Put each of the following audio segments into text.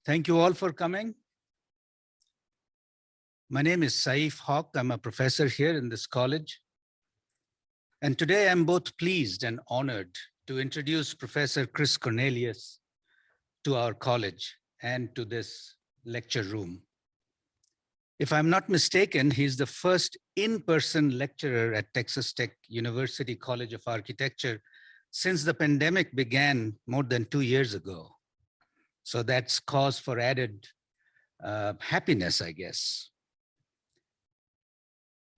Thank you all for coming. My name is Saif Haq. I'm a professor here in this college. And today I'm both pleased and honored to introduce Professor Chris Cornelius to our college and to this lecture room. If I'm not mistaken, he's the first in-person lecturer at Texas Tech University College of Architecture since the pandemic began more than 2 years ago. So that's cause for added happiness, I guess.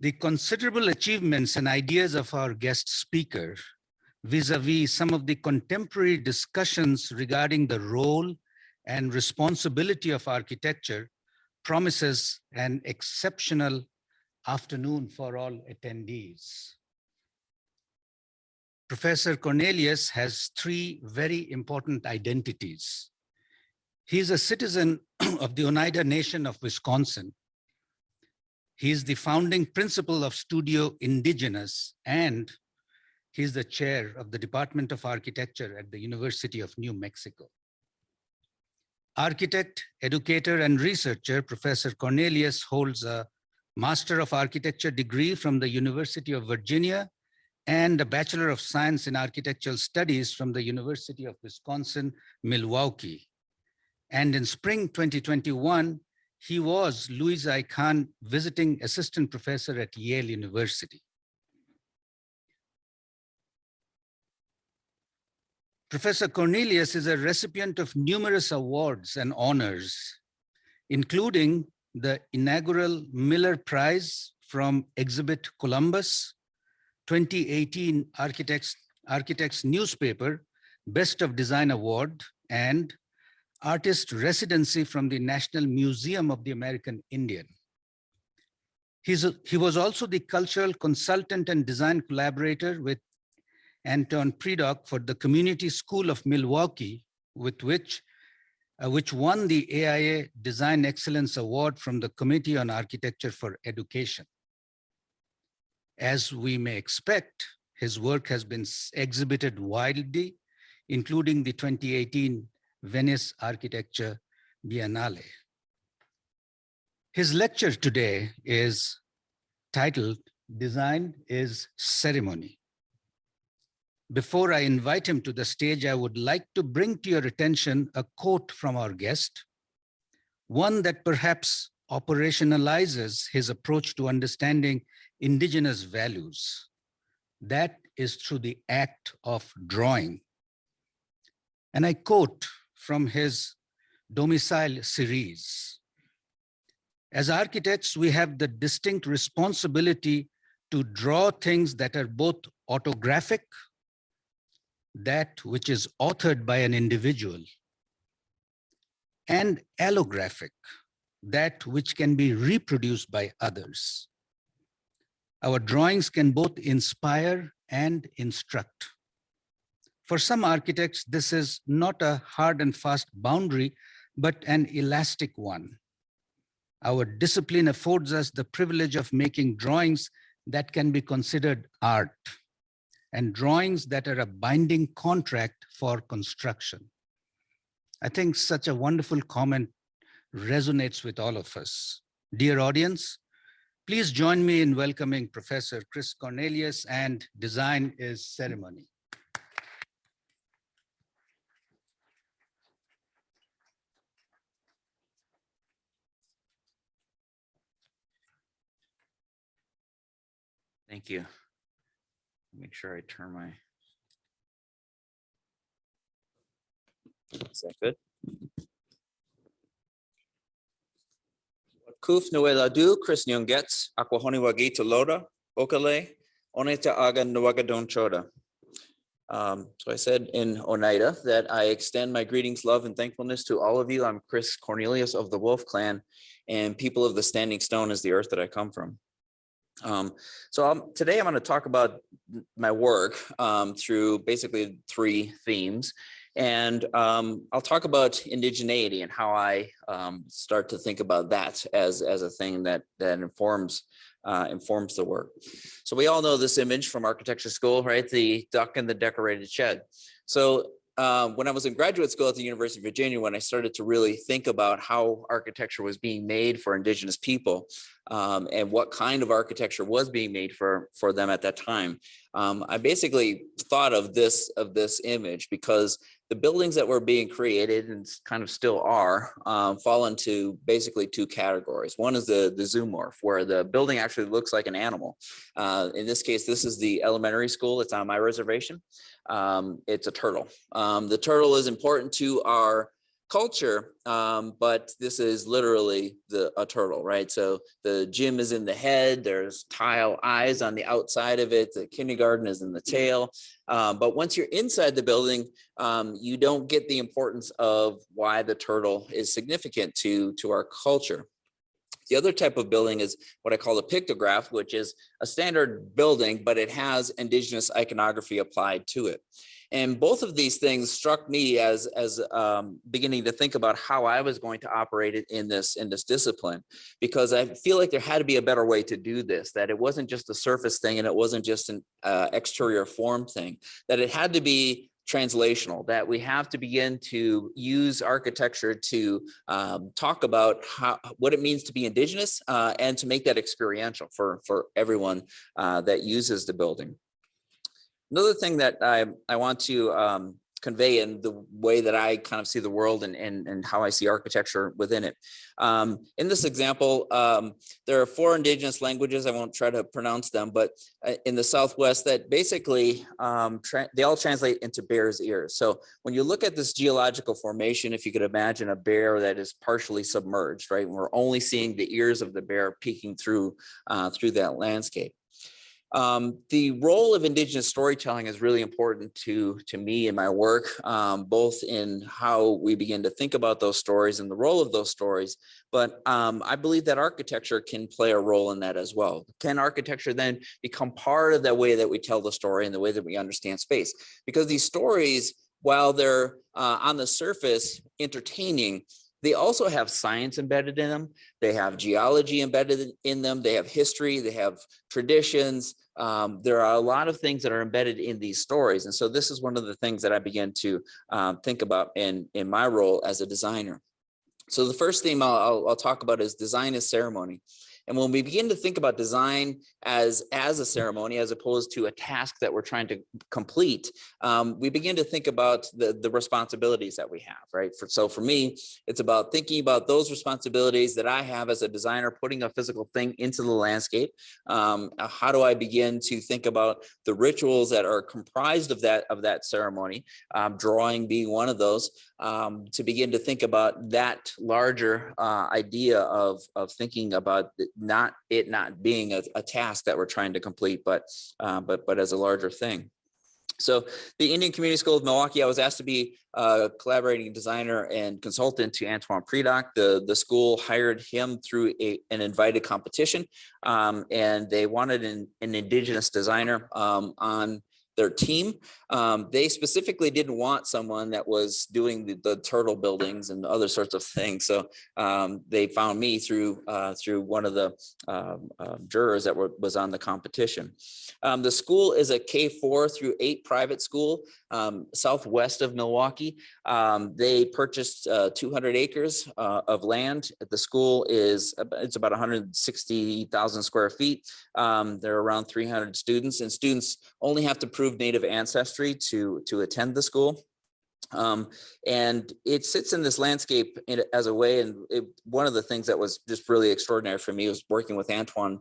The considerable achievements and ideas of our guest speaker vis-a-vis some of the contemporary discussions regarding the role and responsibility of architecture promises an exceptional afternoon for all attendees. Professor Cornelius has 3 very important identities. He is a citizen of the Oneida Nation of Wisconsin. He is the founding principal of Studio Indigenous, and he is the chair of the Department of Architecture at the University of New Mexico. Architect, educator, and researcher, Professor Cornelius holds a Master of Architecture degree from the University of Virginia and a Bachelor of Science in Architectural Studies from the University of Wisconsin, Milwaukee. And in spring 2021, he was Louis I. Kahn visiting assistant professor at Yale University. Professor Cornelius is a recipient of numerous awards and honors, including the inaugural Miller Prize from Exhibit Columbus, 2018 Architects Newspaper Best of Design Award, and Artist Residency from the National Museum of the American Indian. He was also the cultural consultant and design collaborator with Anton Predock for the Community School of Milwaukee, with which won the AIA Design Excellence Award from the Committee on Architecture for Education. As we may expect, his work has been exhibited widely, including the 2018 Venice Architecture Biennale. His lecture today is titled, Design is Ceremony. Before I invite him to the stage, I would like to bring to your attention a quote from our guest, one that perhaps operationalizes his approach to understanding indigenous values. That is through the act of drawing. And I quote from his Domiciles series. As architects, we have the distinct responsibility to draw things that are both autographic, that which is authored by an individual, and allographic, that which can be reproduced by others. Our drawings can both inspire and instruct. For some architects, this is not a hard and fast boundary, but an elastic one. Our discipline affords us the privilege of making drawings that can be considered art, and drawings that are a binding contract for construction. I think such a wonderful comment resonates with all of us. Dear audience, please join me in welcoming Professor Chris Cornelius and Design is Ceremony. Thank you. Make sure I turn my. Is that good? Kuf Nuela Du, Chris Nyongets, Aquahoni Wagi Toloda, Okale, Oneta Aga Nuagadon Choda. So I said in Oneida that I extend my greetings, love, and thankfulness to all of you. I'm Chris Cornelius of the Wolf Clan, and people of the Standing Stone is the earth that I come from. Today I'm going to talk about my work through basically 3 themes. And I'll talk about indigeneity and how I start to think about that as a thing that informs the work. So we all know this image from architecture school, right? The duck in the decorated shed. So when I was in graduate school at the University of Virginia, when I started to really think about how architecture was being made for Indigenous people, and what kind of architecture was being made for them at that time, I basically thought of this image, because the buildings that were being created, and kind of still are, fall into basically two categories. One is the zoomorph, where the building actually looks like an animal. In this case, this is the elementary school. It's on my reservation. It's a turtle. The turtle is important to our culture, but this is literally a turtle, right? So the gym is in the head, there's tile eyes on the outside of it, the kindergarten is in the tail. But once you're inside the building, you don't get the importance of why the turtle is significant to our culture. The other type of building is what I call a pictograph, which is a standard building, but it has Indigenous iconography applied to it. And both of these things struck me as beginning to think about how I was going to operate it in this discipline, because I feel like there had to be a better way to do this, that it wasn't just a surface thing and it wasn't just an exterior form thing, that it had to be translational, that we have to begin to use architecture to talk about what it means to be Indigenous, and to make that experiential for everyone that uses the building. Another thing that I want to convey in the way that I kind of see the world and how I see architecture within it. In this example, there are 4 Indigenous languages. I won't try to pronounce them, but in the Southwest, that basically they all translate into bear's ears. So when you look at this geological formation, if you could imagine a bear that is partially submerged, right? And we're only seeing the ears of the bear peeking through that landscape. The role of Indigenous storytelling is really important to me in my work, both in how we begin to think about those stories and the role of those stories. But I believe that architecture can play a role in that as well. Can architecture then become part of the way that we tell the story and the way that we understand space? Because these stories, while they're on the surface entertaining, they also have science embedded in them. They have geology embedded in them. They have history. They have traditions. There are a lot of things that are embedded in these stories. And so this is one of the things that I began to think about in my role as a designer. So the first theme I'll talk about is design as ceremony. And when we begin to think about design as a ceremony, as opposed to a task that we're trying to complete, we begin to think about the responsibilities that we have, right? So for me, it's about thinking about those responsibilities that I have as a designer, putting a physical thing into the landscape. How do I begin to think about the rituals that are comprised of that ceremony, drawing being one of those, to begin to think about that larger idea of thinking about not being a task that we're trying to complete, but as a larger thing. So the Indian Community School of Milwaukee, I was asked to be a collaborating designer and consultant to Antoine Predock. The school hired him through an invited competition, and they wanted an Indigenous designer on their team. They specifically didn't want someone that was doing the turtle buildings and other sorts of things. So they found me through one of the jurors that was on the competition. The school is a K-4 through 8 private school, southwest of Milwaukee. They purchased 200 acres of land. The school it's about 160,000 square feet. There are around 300 students, and students only have to prove Native ancestry to attend the school. And it sits in this landscape as a way, and one of the things that was just really extraordinary for me was working with Antoine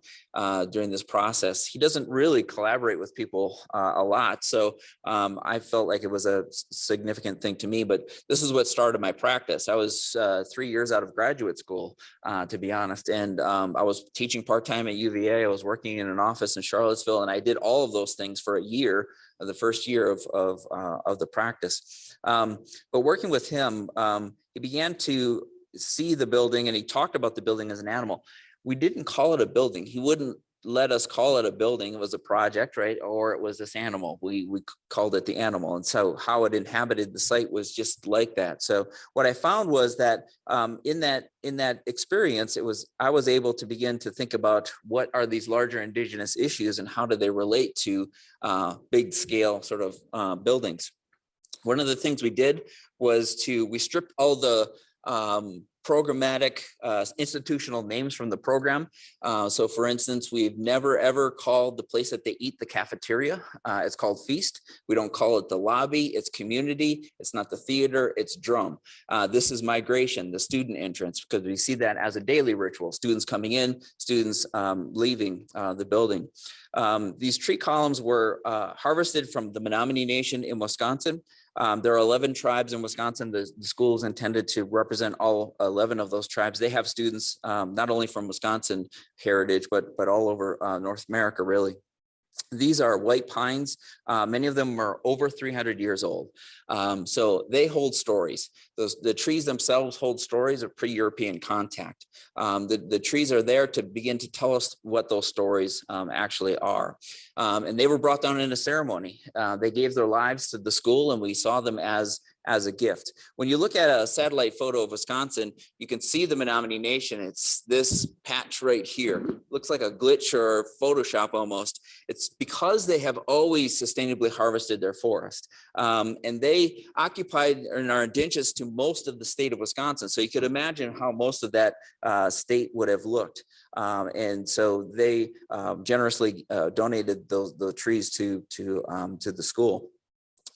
during this process. He doesn't really collaborate with people a lot, so I felt like it was a significant thing to me, but this is what started my practice. I was 3 years out of graduate school, to be honest, and I was teaching part-time at UVA. I was working in an office in Charlottesville, and I did all of those things for a year, the first year of the practice. But working with him, he began to see the building, and he talked about the building as an animal. We didn't call it a building. He wouldn't let us call it a building. It was a project, right? Or it was this animal. We called it the animal. And so how it inhabited the site was just like that. So what I found was that in that experience, I was able to begin to think about what are these larger Indigenous issues and how do they relate to big scale sort of buildings. One of the things we did was we stripped all the programmatic institutional names from the program. So for instance, we've never ever called the place that they eat the cafeteria. It's called Feast. We don't call it the lobby, it's community. It's not the theater, it's drum. This is migration, the student entrance, because we see that as a daily ritual. Students coming in, students leaving the building. These tree columns were harvested from the Menominee Nation in Wisconsin. There are 11 tribes in Wisconsin. The school is intended to represent all 11 of those tribes. They have students not only from Wisconsin heritage, but all over North America, really. These are white pines. Many of them are over 300 years old. So they hold stories. The trees themselves hold stories of pre-European contact. The trees are there to begin to tell us what those stories actually are. And they were brought down in a ceremony. They gave their lives to the school, and we saw them as a gift. When you look at a satellite photo of Wisconsin, you can see the Menominee Nation. It's this patch right here. Looks like a glitch or Photoshop almost. It's because they have always sustainably harvested their forest. And they occupied and are indigenous to most of the state of Wisconsin. So you could imagine how most of that state would have looked. And so they generously donated the trees to the school.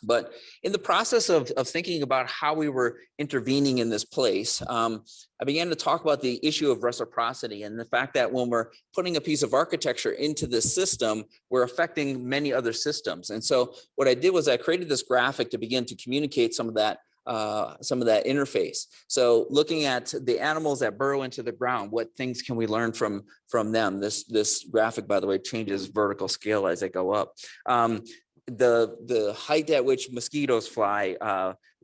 But in the process of thinking about how we were intervening in this place, I began to talk about the issue of reciprocity and the fact that when we're putting a piece of architecture into this system, we're affecting many other systems. And so what I did was I created this graphic to begin to communicate some of that interface. So looking at the animals that burrow into the ground, what things can we learn from them? This graphic, by the way, changes vertical scale as I go up. The height at which mosquitoes fly,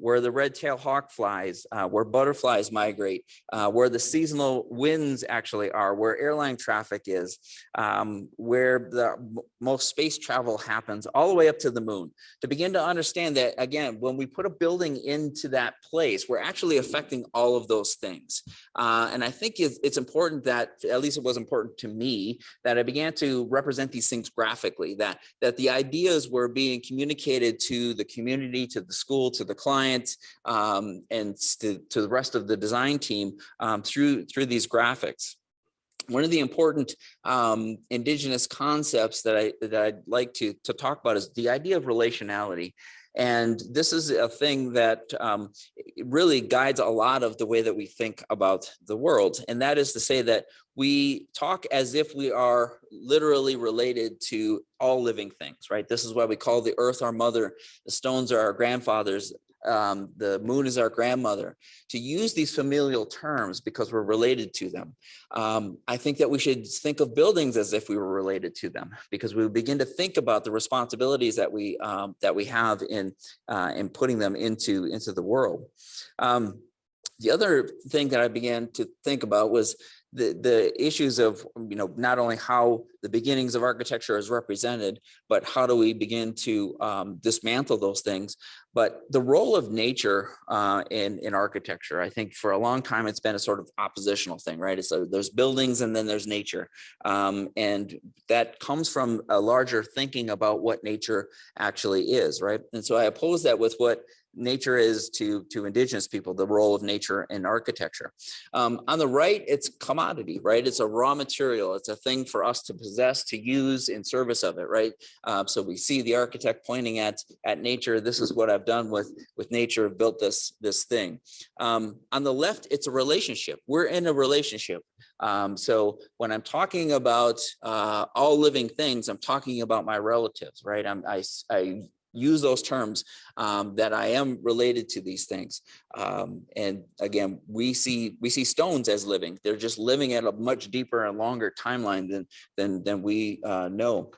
where the red-tailed hawk flies, where butterflies migrate, where the seasonal winds actually are, where airline traffic is, where the most space travel happens, all the way up to the moon, to begin to understand that, again, when we put a building into that place, we're actually affecting all of those things. And I think it's important that, at least it was important to me, that I began to represent these things graphically, that the ideas were being communicated to the community, to the school, to the client, and to the rest of the design team through these graphics. One of the important indigenous concepts that I'd like to talk about is the idea of relationality. And this is a thing that really guides a lot of the way that we think about the world. And that is to say that we talk as if we are literally related to all living things, right? This is why we call the earth our mother, the stones are our grandfathers, the moon is our grandmother, to use these familial terms because we're related to them. I think that we should think of buildings as if we were related to them, because we begin to think about the responsibilities that we have in putting them into the world. The other thing that I began to think about was the issues of, not only how the beginnings of architecture is represented, but how do we begin to dismantle those things. But the role of nature in architecture, I think for a long time, it's been a sort of oppositional thing, right? So there's buildings and then there's nature. And that comes from a larger thinking about what nature actually is, right? And so I oppose that with what nature is to indigenous people, the role of nature in architecture. On the right, it's commodity, right? It's a raw material. It's a thing for us to possess, to use in service of it, right? So we see the architect pointing at nature. This is what I've done with nature. I've built this thing. On the left, it's a relationship. We're in a relationship. So when I'm talking about all living things, I'm talking about my relatives, right? I use those terms that I am related to these things. And again, we see stones as living. They're just living at a much deeper and longer timeline than we know.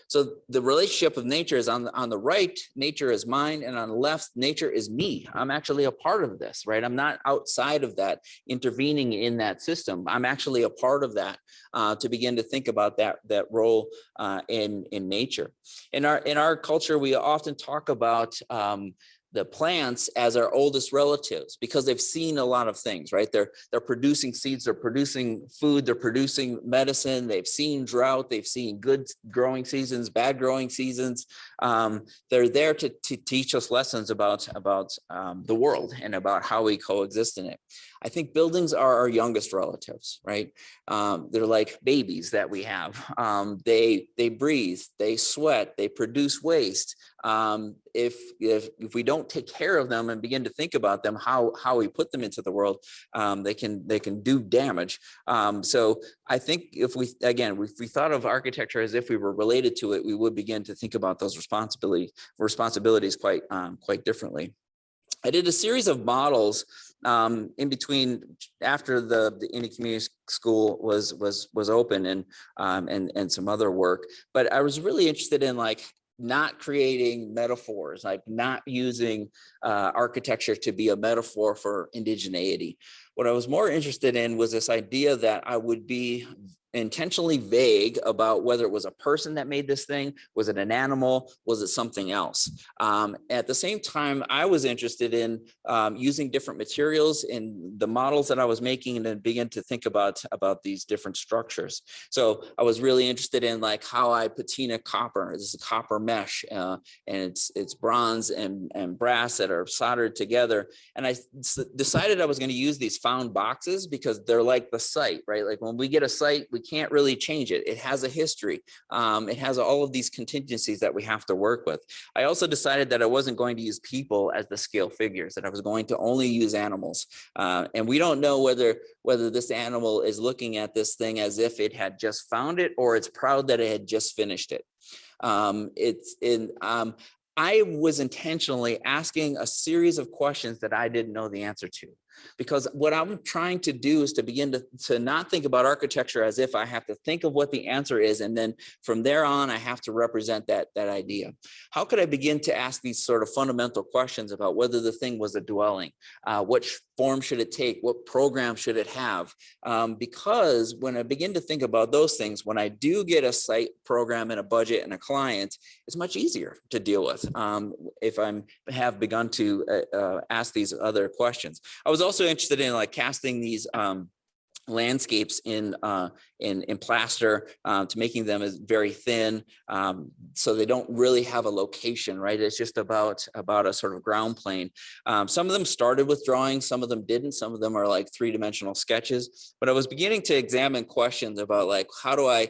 So the relationship of nature is on the right, nature is mine, and on the left, nature is me. I'm actually a part of this, right? I'm not outside of that, intervening in that system. I'm actually a part of that to begin to think about that role in nature. In our culture, we often talk about the plants as our oldest relatives because they've seen a lot of things, right? They're producing seeds, they're producing food, they're producing medicine. They've seen drought, they've seen good growing seasons, bad growing seasons. They're there to teach us lessons about the world and about how we coexist in it. I think buildings are our youngest relatives, right? They're like babies that we have. They breathe, they sweat, they produce waste. If we don't take care of them and begin to think about them, how we put them into the world, they can do damage. So I think if we thought of architecture as if we were related to it, we would begin to think about those responsibilities quite differently. I did a series of models in between after the Indian Community School was open and some other work, but I was really interested in like not creating metaphors, like not using architecture to be a metaphor for indigeneity. What I was more interested in was this idea that I would be intentionally vague about whether it was a person that made this thing, was it an animal, was it something else? At the same time, I was interested in using different materials in the models that I was making and then begin to think about these different structures. So I was really interested in like how I patina copper. This is copper mesh and it's bronze and brass that are soldered together. And I decided I was going to use these found boxes because they're like the site, right? Like when we get a site, we can't really change it. It has a history. It has all of these contingencies that we have to work with. I also decided that I wasn't going to use people as the scale figures, that I was going to only use animals. And we don't know whether this animal is looking at this thing as if it had just found it or it's proud that it had just finished it. I was intentionally asking a series of questions that I didn't know the answer to. Because what I'm trying to do is to begin to not think about architecture as if I have to think of what the answer is, and then from there on, I have to represent that idea. How could I begin to ask these sort of fundamental questions about whether the thing was a dwelling? Which form should it take? What program should it have? Because when I begin to think about those things, when I do get a site program and a budget and a client, it's much easier to deal with if I have begun to ask these other questions. I was also interested in like casting these landscapes in plaster to making them as very thin so they don't really have a location, right? It's just about a sort of ground plane. Some of them started with drawings, some of them didn't. Some of them are like three-dimensional sketches, but I was beginning to examine questions about like, how do I,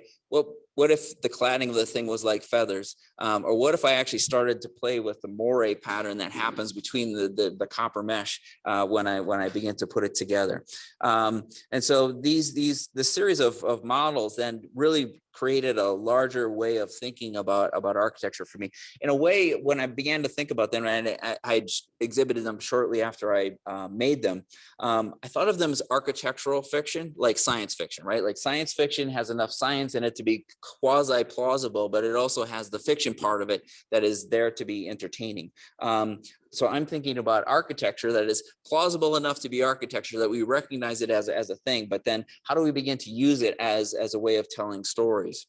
what if the cladding of the thing was like feathers? Or what if I actually started to play with the moire pattern that happens between the copper mesh when I begin to put it together? And so this series of models then really created a larger way of thinking about architecture for me. In a way, when I began to think about them, and I exhibited them shortly after I made them, I thought of them as architectural fiction, like science fiction, right? Like science fiction has enough science in it to be quasi-plausible, but it also has the fiction part of it that is there to be entertaining. So I'm thinking about architecture that is plausible enough to be architecture that we recognize it as a thing, but then how do we begin to use it as a way of telling stories?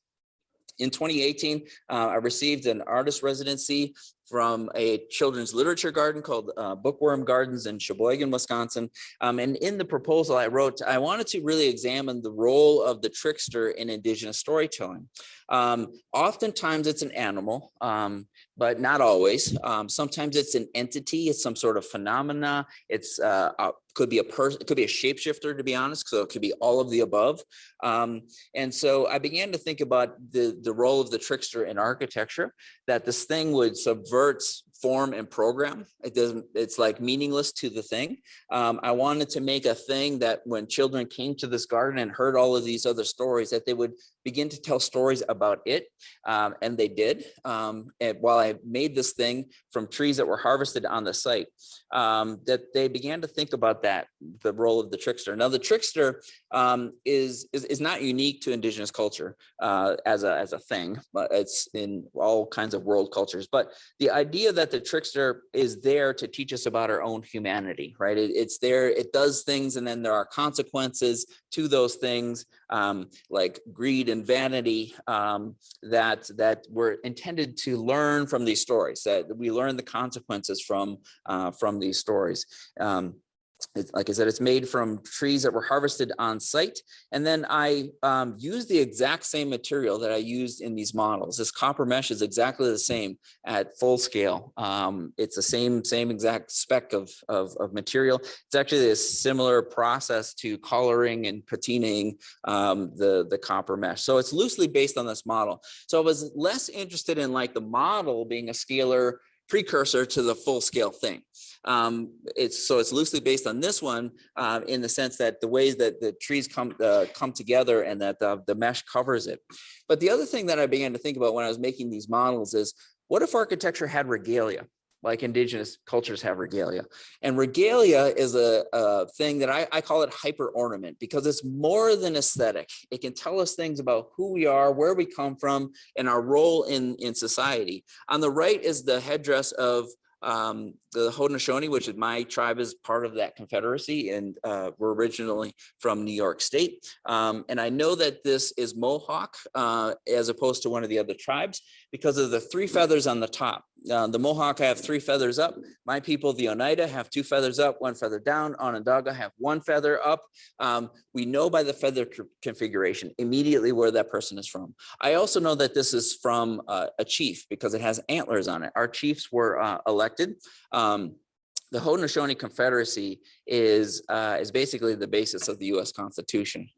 In 2018, I received an artist residency from a children's literature garden called Bookworm Gardens in Sheboygan, Wisconsin. And in the proposal I wrote, I wanted to really examine the role of the trickster in Indigenous storytelling. Oftentimes it's an animal, but not always. Sometimes it's an entity, it's some sort of phenomena. It's could be a person, it could be a shapeshifter, to be honest. So it could be all of the above. And so I began to think about the role of the trickster in architecture, that this thing would subvert form and program. It's like meaningless to the thing. I wanted to make a thing that when children came to this garden and heard all of these other stories, that they would begin to tell stories about it. And they did. And while I made this thing from trees that were harvested on the site, that they began to think about the role of the trickster. Now, the trickster is not unique to Indigenous culture as a thing, but it's in all kinds of world cultures. But the idea that the trickster is there to teach us about our own humanity, right? It's there, it does things, and then there are consequences to those things. like greed and vanity, that were intended to learn from these stories, that we learn the consequences from these stories. Like I said, it's made from trees that were harvested on site. And then I use the exact same material that I used in these models. This copper mesh is exactly the same at full scale. It's the same exact spec of material. It's actually a similar process to coloring and patinaing the copper mesh. So it's loosely based on this model. So I was less interested in like the model being a scalar precursor to the full scale thing. It's loosely based on this one in the sense that the ways that the trees come together and that the mesh covers it. But the other thing that I began to think about when I was making these models is, what if architecture had regalia, like indigenous cultures have regalia? And regalia is a thing that I call it hyper ornament, because it's more than aesthetic. It can tell us things about who we are, where we come from, and our role in society. On the right is the headdress of the Haudenosaunee, which is my tribe, is part of that confederacy, and we're originally from New York State. And I know that this is Mohawk as opposed to one of the other tribes because of the 3 feathers on the top. The Mohawk have 3 feathers up. My people, the Oneida, have 2 feathers up, 1 feather down. Onondaga have 1 feather up. We know by the feather configuration immediately where that person is from. I also know that this is from a chief because it has antlers on it. Our chiefs were elected. The Haudenosaunee Confederacy is basically the basis of the U.S. Constitution.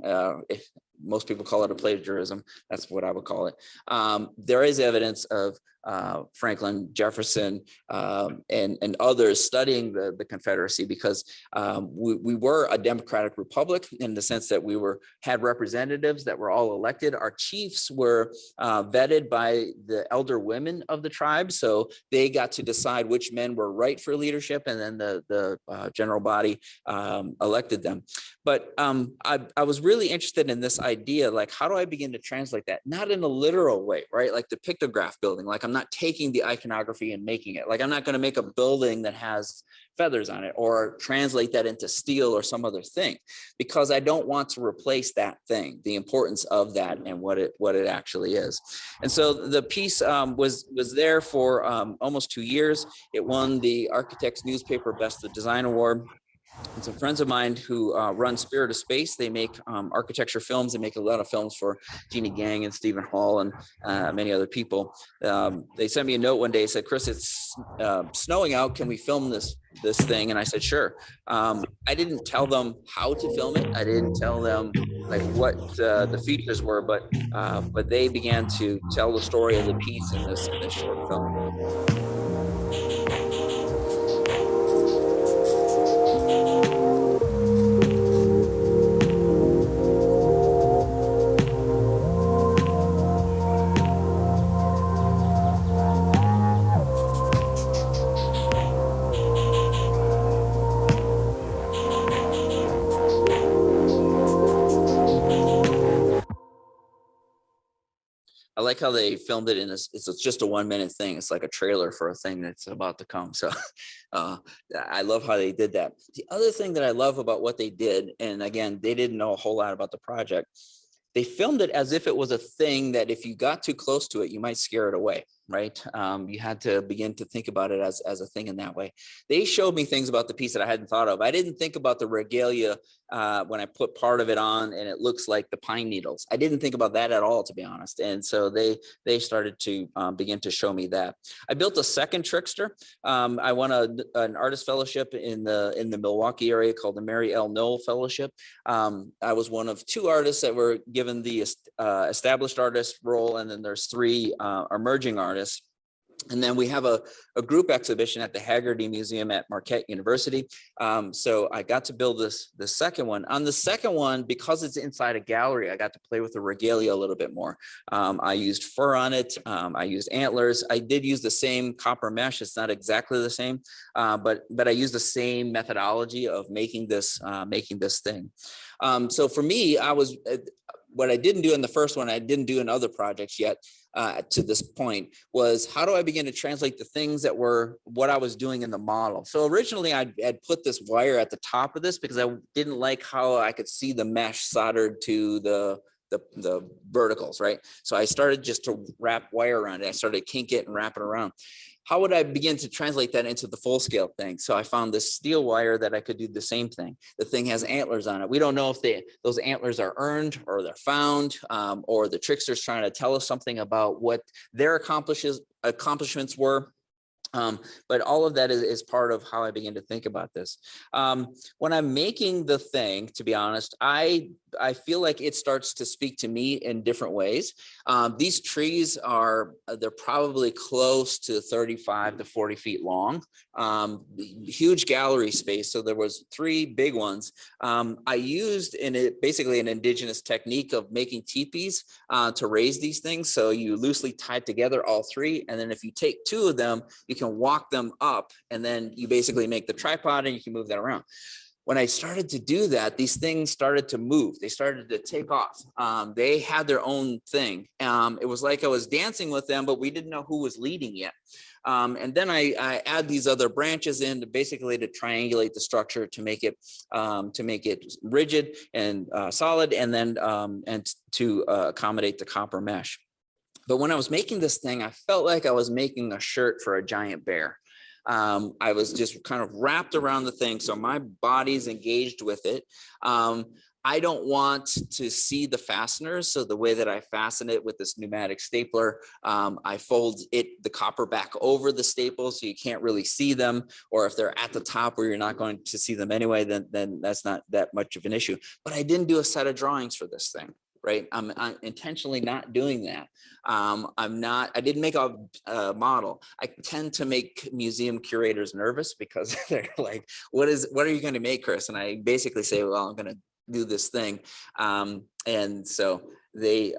If most people call it a plagiarism, that's what I would call it. There is evidence of Franklin, Jefferson, and others studying the Confederacy, because we were a democratic republic in the sense that we had representatives that were all elected. Our chiefs were vetted by the elder women of the tribe, so they got to decide which men were right for leadership, and then the general body elected them. But I was really interested in this idea, like, how do I begin to translate that? Not in a literal way, right? Like the pictograph building, like I'm not taking the iconography and making it. Like I'm not going to make a building that has feathers on it or translate that into steel or some other thing, because I don't want to replace that thing, the importance of that and what it actually is. And so the piece was there for almost 2 years. It won the Architects Newspaper Best of Design Award. And some friends of mine who run Spirit of Space, they make architecture films. They make a lot of films for Jeannie Gang and Stephen Hall and many other people. They sent me a note one day, said, "Chris, it's snowing out. Can we film this thing?" And I said, "Sure." I didn't tell them how to film it. I didn't tell them like what the features were, but they began to tell the story of the piece in this short film. I like how they filmed it in this. It's just a 1-minute thing. It's like a trailer for a thing that's about to come. So I love how they did that. The other thing that I love about what they did, and again, they didn't know a whole lot about the project. They filmed it as if it was a thing that if you got too close to it, you might scare it away, right? You had to begin to think about it as a thing in that way. They showed me things about the piece that I hadn't thought of. I didn't think about the regalia when I put part of it on and it looks like the pine needles. I didn't think about that at all, to be honest. And so they started to begin to show me that. I built a second Trickster. I won an artist fellowship in the Milwaukee area called the Mary L. Knoll Fellowship. I was one of 2 artists that were given the established artist role, and then there's 3 emerging artists. And then we have a group exhibition at the Haggerty Museum at Marquette University. So I got to build the second one. On the second one, because it's inside a gallery, I got to play with the regalia a little bit more. I used fur on it. I used antlers. I did use the same copper mesh. It's not exactly the same, but I used the same methodology of making this thing. So for me, what I didn't do in the first one, I didn't do in other projects yet to this point, was how do I begin to translate the things that were what I was doing in the model? So originally I'd put this wire at the top of this because I didn't like how I could see the mesh soldered to the verticals, right? So I started just to wrap wire around it. I started to kink it and wrap it around. How would I begin to translate that into the full scale thing? So I found this steel wire that I could do the same thing. The thing has antlers on it. We don't know if those antlers are earned or they're found, or the trickster's trying to tell us something about what their accomplishments were. But all of that is part of how I began to think about this. When I'm making the thing, to be honest, I feel like it starts to speak to me in different ways. These trees they're probably close to 35 to 40 feet long, huge gallery space. So there was 3 big ones. I used basically an indigenous technique of making teepees to raise these things. So you loosely tie together all 3. And then if you take 2 of them, you can walk them up, and then you basically make the tripod and you can move that around. When I started to do that, these things started to move. They started to take off. They had their own thing. It was like I was dancing with them, but we didn't know who was leading yet. And then I add these other branches in to basically to triangulate the structure to make it rigid and solid, and then to accommodate the copper mesh. But when I was making this thing, I felt like I was making a shirt for a giant bear. I was just kind of wrapped around the thing, so my body's engaged with it. I don't want to see the fasteners, so the way that I fasten it with this pneumatic stapler, I fold the copper back over the staple so you can't really see them, or if they're at the top where you're not going to see them anyway, then that's not that much of an issue. But I didn't do a set of drawings for this thing. Right, I'm intentionally not doing that. I didn't make a model. I tend to make museum curators nervous because they're like, what are you going to make, Chris? And I basically say, well, I'm going to do this thing. And so they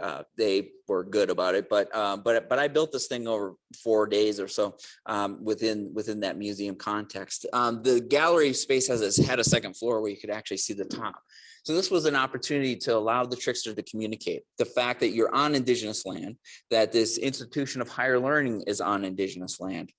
were good about it, but I built this thing over 4 days or so within that museum context. The gallery space had a second floor where you could actually see the top. So this was an opportunity to allow the trickster to communicate the fact that you're on Indigenous land, that this institution of higher learning is on Indigenous land.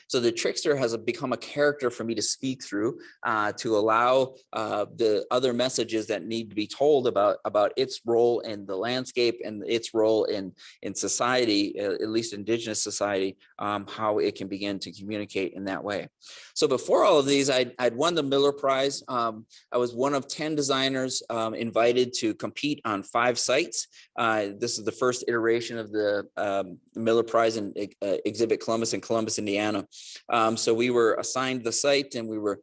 So the trickster has become a character for me to speak through to allow the other messages that need to be told about its role in the landscape and its role in society, at least Indigenous society, how it can begin to communicate in that way. So before all of these, I'd won the Miller Prize. I was one of 10 designers invited to compete on 5 sites. This is the first iteration of the Miller Prize in Exhibit Columbus in Columbus, Indiana. So we were assigned the site, and we were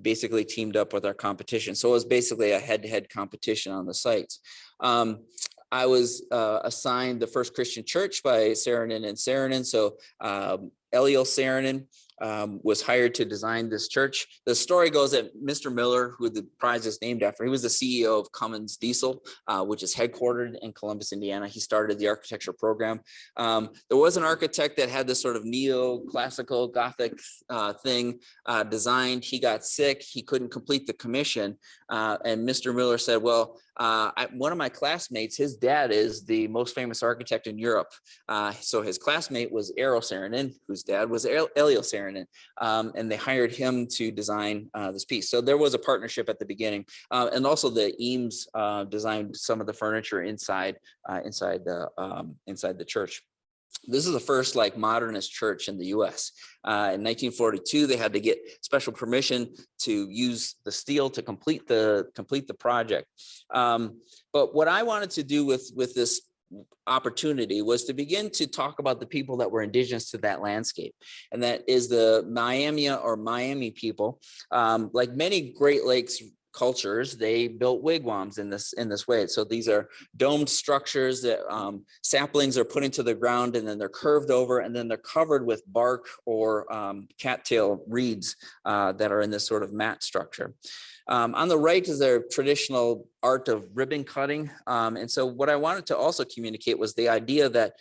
basically teamed up with our competition. So it was basically a head-to-head competition on the sites. I was assigned the First Christian Church by Saarinen and Saarinen. So Eliel Saarinen was hired to design this church. The story goes that Mr. Miller, who the prize is named after, he was the CEO of Cummins Diesel, which is headquartered in Columbus, Indiana. He started the architecture program. There was an architect that had this sort of neoclassical Gothic thing designed. He got sick. He couldn't complete the commission. And Mr. Miller said, well, one of my classmates, his dad is the most famous architect in Europe. So his classmate was Eero Saarinen, whose dad was Eliel Saarinen. And they hired him to design this piece. So there was a partnership at the beginning. And also the Eames designed some of the furniture inside the church. This is the first modernist church in the US. In 1942, they had to get special permission to use the steel to complete the project. But what I wanted to do with this opportunity was to begin to talk about the people that were indigenous to that landscape, and that is the Miami people. Like many Great Lakes cultures, they built wigwams in this way. So these are domed structures that saplings are put into the ground, and then they're curved over, and then they're covered with bark or cattail reeds that are in this sort of mat structure. On the right is their traditional art of ribbon cutting. And so what I wanted to also communicate was the idea that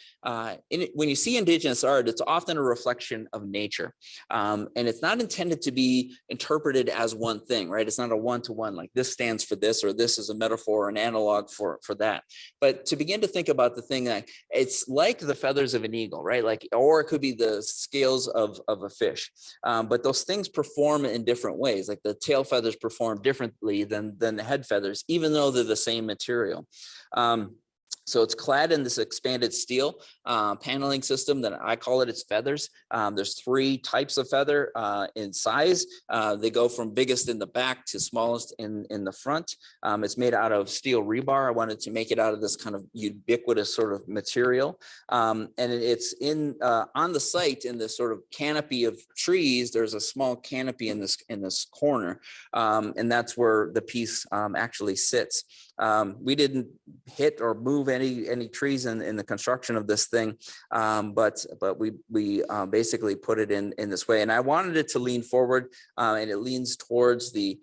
when you see indigenous art, it's often a reflection of nature. And it's not intended to be interpreted as one thing, right? It's not a one-to-one one, like this stands for this, or this is a metaphor or an analog for that. But to begin to think about the thing, like it's like the feathers of an eagle, right? Like, or it could be the scales of a fish. But those things perform in different ways. Like the tail feathers perform differently than the head feathers, even though they're the same material. So it's clad in this expanded steel paneling system that I call it its feathers. There's 3 types of feather in size. They go from biggest in the back to smallest in the front. It's made out of steel rebar. I wanted to make it out of this kind of ubiquitous sort of material. And it's in on the site in this sort of canopy of trees. There's a small canopy in this corner. And that's where the piece actually sits. We didn't hit or move any trees in the construction of this thing, but we basically put it in this way. And I wanted it to lean forward, and it leans towards the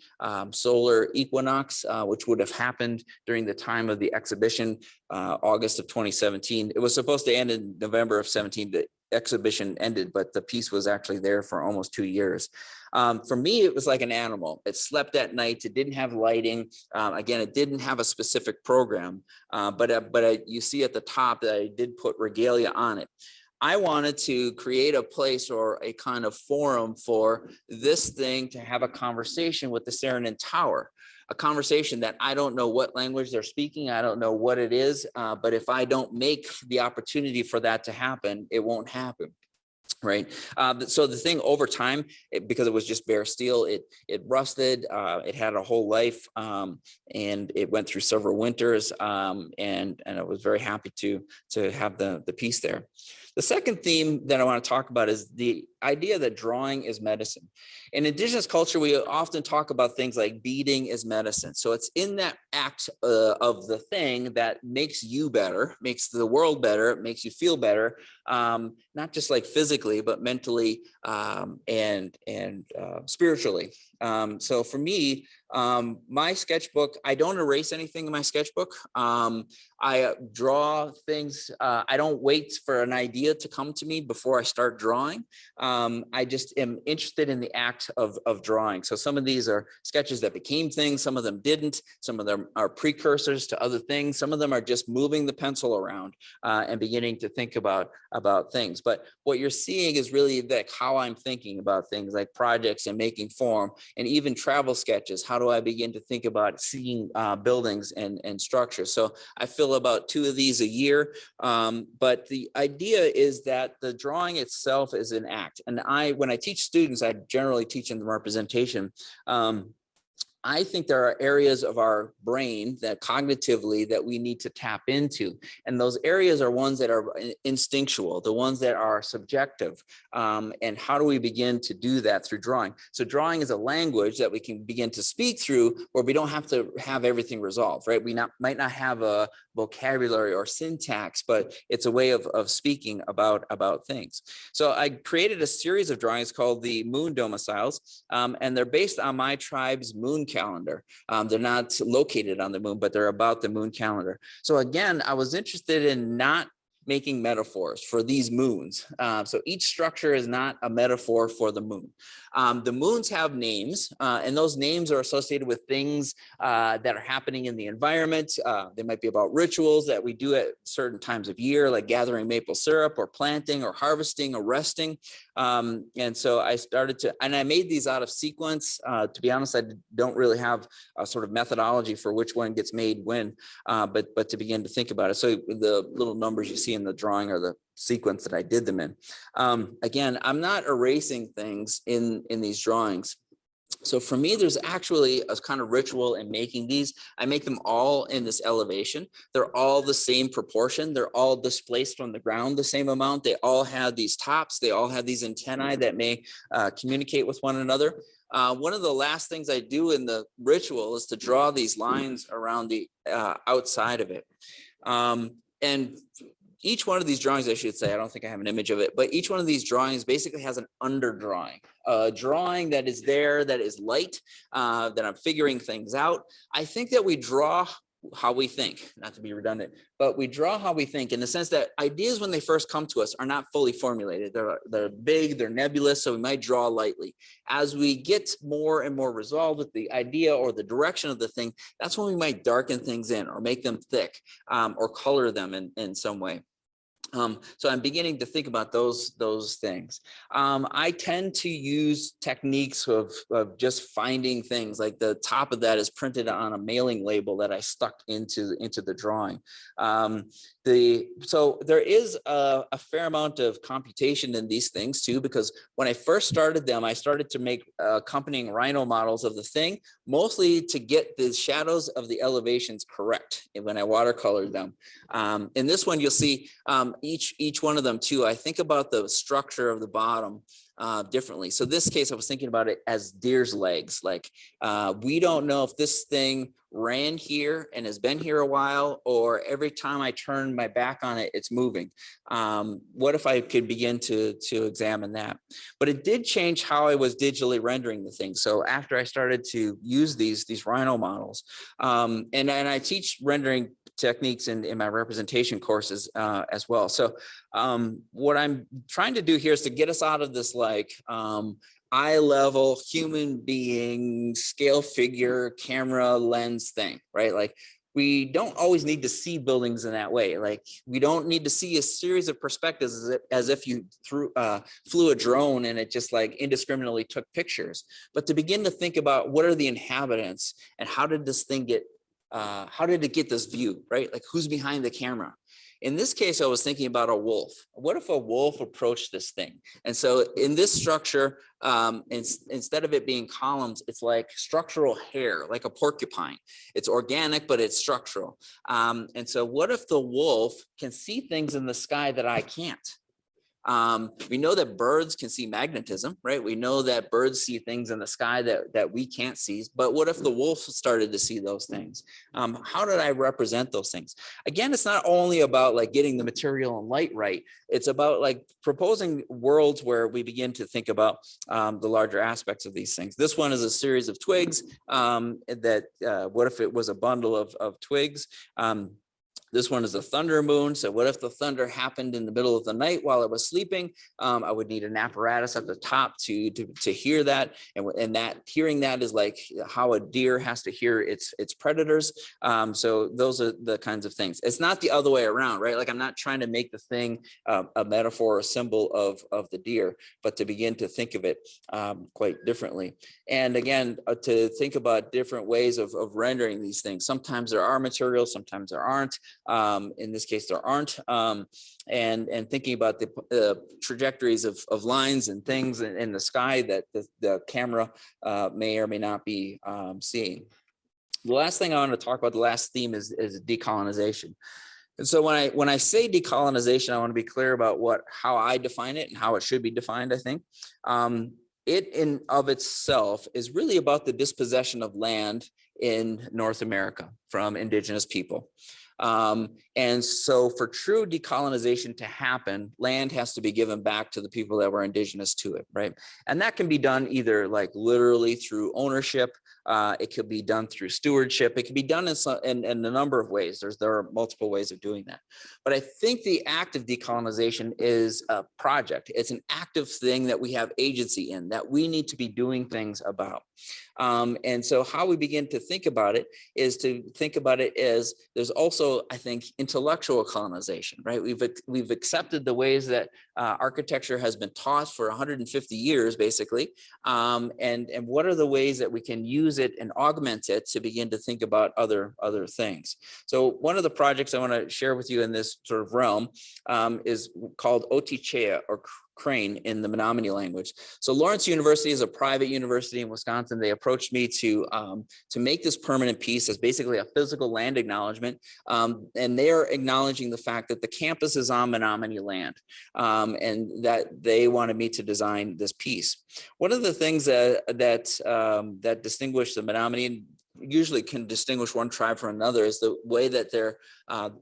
solar equinox, which would have happened during the time of the exhibition, August of 2017. It was supposed to end in November of 17. The exhibition ended, but the piece was actually there for almost 2 years. For me, it was like an animal. It slept at night. It didn't have lighting. Again, it didn't have a specific program, but you see at the top that I did put regalia on it. I wanted to create a place or a kind of forum for this thing to have a conversation with the Saarinen Tower, a conversation that I don't know what language they're speaking. I don't know what it is, but if I don't make the opportunity for that to happen, it won't happen. Right. So the thing over time, because it was just bare steel, it rusted. It had a whole life, and it went through several winters. And I was very happy to have the piece there. The second theme that I want to talk about is the idea that drawing is medicine. In Indigenous culture, we often talk about things like beading is medicine. So it's in that act of the thing that makes you better, makes the world better, makes you feel better, not just like physically, but mentally and spiritually. So for me, my sketchbook, I don't erase anything in my sketchbook. I draw things. I don't wait for an idea to come to me before I start drawing. I just am interested in the act of drawing. So some of these are sketches that became things. Some of them didn't. Some of them are precursors to other things. Some of them are just moving the pencil around and beginning to think about things. But what you're seeing is really like how I'm thinking about things like projects and making form, and even travel sketches. How do I begin to think about seeing buildings and structures? So I fill about 2 of these a year. But the idea is that the drawing itself is an act. And when I teach students, I generally teach them the representation. I think there are areas of our brain that cognitively that we need to tap into. And those areas are ones that are instinctual, the ones that are subjective. And how do we begin to do that through drawing? So drawing is a language that we can begin to speak through where we don't have to have everything resolved, right? We might not have a vocabulary or syntax, but it's a way of speaking about things. So I created a series of drawings called the Moon Domiciles, and they're based on my tribe's moon calendar. They're not located on the moon, but they're about the moon calendar. So again, I was interested in not making metaphors for these moons. So each structure is not a metaphor for the moon. The moons have names, and those names are associated with things that are happening in the environment. They might be about rituals that we do at certain times of year, like gathering maple syrup or planting or harvesting or resting. And so I started to, and I made these out of sequence. To be honest, I don't really have a sort of methodology for which one gets made when, but to begin to think about it. So the little numbers you see in the drawing are the sequence that I did them in. Again, I'm not erasing things in these drawings. So for me, there's actually a kind of ritual in making these. I make them all in this elevation. They're all the same proportion. They're all displaced from the ground the same amount. They all have these tops. They all have these antennae that may communicate with one another. One of the last things I do in the ritual is to draw these lines around the outside of it. And each one of these drawings, I should say, I don't think I have an image of it, but each one of these drawings basically has an underdrawing, a drawing that is there, that is light, that I'm figuring things out. I think that we draw how we think, not to be redundant, but we draw how we think in the sense that ideas when they first come to us are not fully formulated. They're big, they're nebulous, so we might draw lightly. As we get more and more resolved with the idea or the direction of the thing, that's when we might darken things in or make them thick or color them in some way. So I'm beginning to think about those things. I tend to use techniques of just finding things, like the top of that is printed on a mailing label that I stuck into the drawing. So there is a fair amount of computation in these things too, because when I first started them, I started to make accompanying rhino models of the thing, mostly to get the shadows of the elevations correct when I watercolored them. In this one, you'll see each one of them too. I think about the structure of the bottom differently. So this case, I was thinking about it as deer's legs. Like we don't know if this thing ran here and has been here a while, or every time I turn my back on it, it's moving. What if I could begin to examine that? But it did change how I was digitally rendering the thing. So after I started to use these rhino models, and I teach rendering techniques in my representation courses as well. So what I'm trying to do here is to get us out of this like eye level human being scale figure camera lens thing, right? Like we don't always need to see buildings in that way. Like we don't need to see a series of perspectives as if you flew a drone and it just like indiscriminately took pictures, but to begin to think about what are the inhabitants and how did this thing get how did it get this view, right? Like who's behind the camera? In this case, I was thinking about a wolf. What if a wolf approached this thing? And so in this structure, instead of it being columns, it's like structural hair, like a porcupine. It's organic, but it's structural. And so what if the wolf can see things in the sky that I can't? We know that birds can see magnetism, right? We know that birds see things in the sky that we can't see, but what if the wolf started to see those things? How did I represent those things? Again, it's not only about like getting the material and light right, it's about like proposing worlds where we begin to think about the larger aspects of these things. This one is a series of twigs what if it was a bundle of twigs? This one is a thunder moon. So what if the thunder happened in the middle of the night while I was sleeping? I would need an apparatus at the top to hear that. And that hearing that is like how a deer has to hear its predators. So those are the kinds of things. It's not the other way around, right? Like I'm not trying to make the thing a metaphor, a symbol of the deer, but to begin to think of it quite differently. And again, to think about different ways of rendering these things. Sometimes there are materials, sometimes there aren't. In this case, there aren't, and thinking about the trajectories of lines and things in the sky that the camera may or may not be seeing. The last thing I want to talk about, the last theme is decolonization. And so when I say decolonization, I want to be clear about how I define it and how it should be defined, I think. It in of itself is really about the dispossession of land in North America from indigenous people. And so for true decolonization to happen, land has to be given back to the people that were indigenous to it, right? And that can be done either like literally through ownership. It could be done through stewardship. It can be done in a number of ways. There are multiple ways of doing that. But I think the act of decolonization is a project. It's an active thing that we have agency in, that we need to be doing things about. And so how we begin to think about it is to think about it as there's also, I think, intellectual colonization, right? We've accepted the ways that architecture has been taught for 150 years, basically. And what are the ways that we can use it and augment it to begin to think about other things? So one of the projects I want to share with you in this sort of realm is called Otichea, or crane in the Menominee language. So Lawrence University is a private university in Wisconsin. They approached me to make this permanent piece as basically a physical land acknowledgement. And they are acknowledging the fact that the campus is on Menominee land, and that they wanted me to design this piece. One of the things that distinguish the Menominee, usually can distinguish one tribe from another, is the way that they're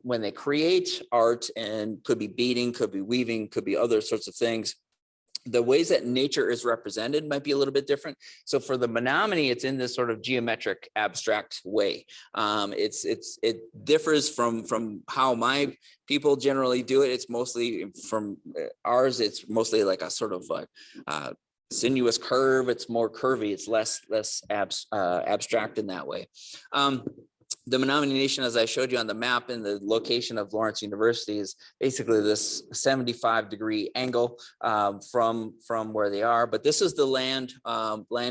when they create art, and could be beading, could be weaving, could be other sorts of things. the ways that nature is represented might be a little bit different. So for the Menominee, it's in this sort of geometric abstract way. It differs from how my people generally do it. It's mostly from ours. It's mostly like a sort of like sinuous curve. It's more curvy. It's less abstract in that way. The Menominee Nation, as I showed you on the map, in the location of Lawrence University, is basically this 75-degree angle from where they are. But this is the land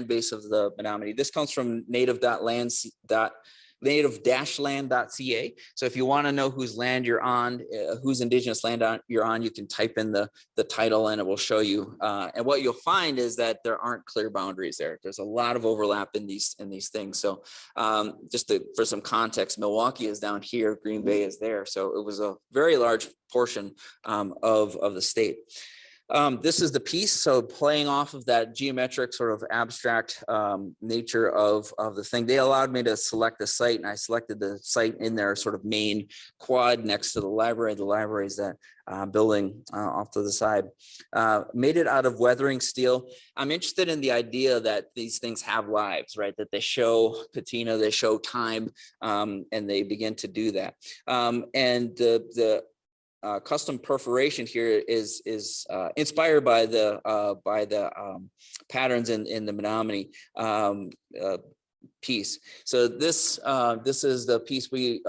base of the Menominee. This comes from native-land.ca. So if you want to know whose land you're on, whose indigenous land you're on, you can type in the title and it will show you. And what you'll find is that there aren't clear boundaries there. There's a lot of overlap in these things. So for some context, Milwaukee is down here, Green Bay is there. So it was a very large portion of the state. This is the piece. So playing off of that geometric sort of abstract nature of the thing, they allowed me to select the site, and I selected the site in their sort of main quad next to the library. The library is that building off to the side. Made it out of weathering steel. I'm interested in the idea that these things have lives, right? That they show patina, they show time, and they begin to do that. And the custom perforation here is inspired by the patterns in the Menominee piece. So this is the piece we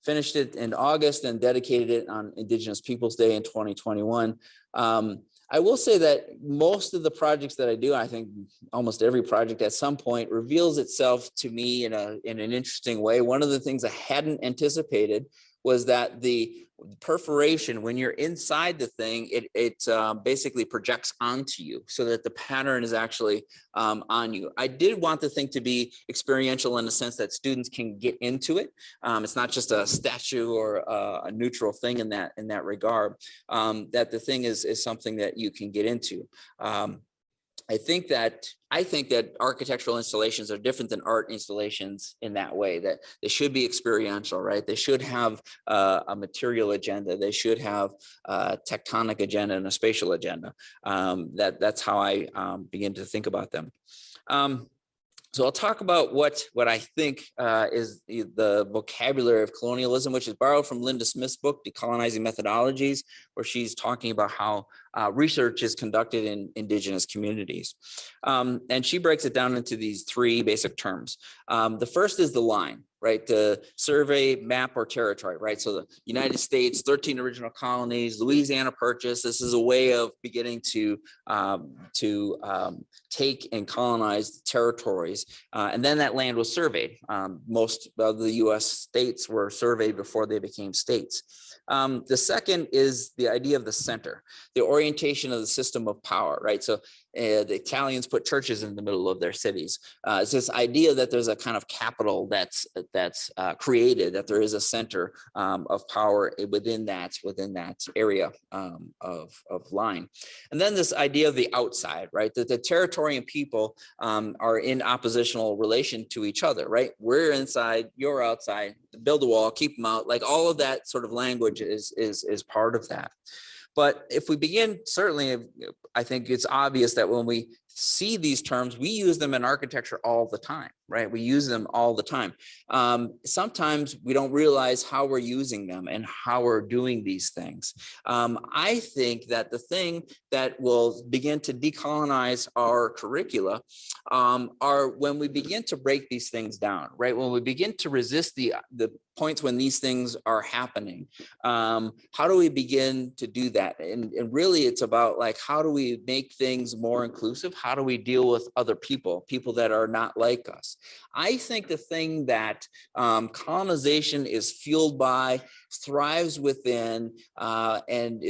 finished it in August and dedicated it on Indigenous Peoples Day in 2021. I will say that most of the projects that I do, I think almost every project at some point reveals itself to me in an interesting way. One of the things I hadn't anticipated was that the perforation, when you're inside the thing, it basically projects onto you so that the pattern is actually on you. I did want the thing to be experiential in the sense that students can get into it. It's not just a statue or a neutral thing in that regard, that the thing is something that you can get into. I think that architectural installations are different than art installations in that way, that they should be experiential, right? They should have a material agenda. They should have a tectonic agenda and a spatial agenda. That's how I begin to think about them. So I'll talk about what I think is the vocabulary of colonialism, which is borrowed from Linda Smith's book, Decolonizing Methodologies, where she's talking about how research is conducted in Indigenous communities. And she breaks it down into these three basic terms. The first is the line, right? The survey, map, or territory, right? So the United States, 13 original colonies, Louisiana Purchase. This is a way of beginning to take and colonize territories. And then that land was surveyed. Most of the US states were surveyed before they became states. The second is the idea of the center, the orientation of the system of power, right? So the Italians put churches in the middle of their cities. It's this idea that there's a kind of capital that's created, that there is a center of power within that area of line. And then this idea of the outside, right? That the territory and people are in oppositional relation to each other, right? We're inside, you're outside, build a wall, keep them out. Like all of that sort of language is part of that. But if we begin, certainly, I think it's obvious that when we see these terms, we use them in architecture all the time, right? We use them all the time. Sometimes we don't realize how we're using them and how we're doing these things. I think that the thing that will begin to decolonize our curricula are when we begin to break these things down, right? When we begin to resist the points when these things are happening. How do we begin to do that? And really it's about like, how do we make things more inclusive? How do we deal with other people that are not like us? I think the thing that colonization is fueled by, thrives within, and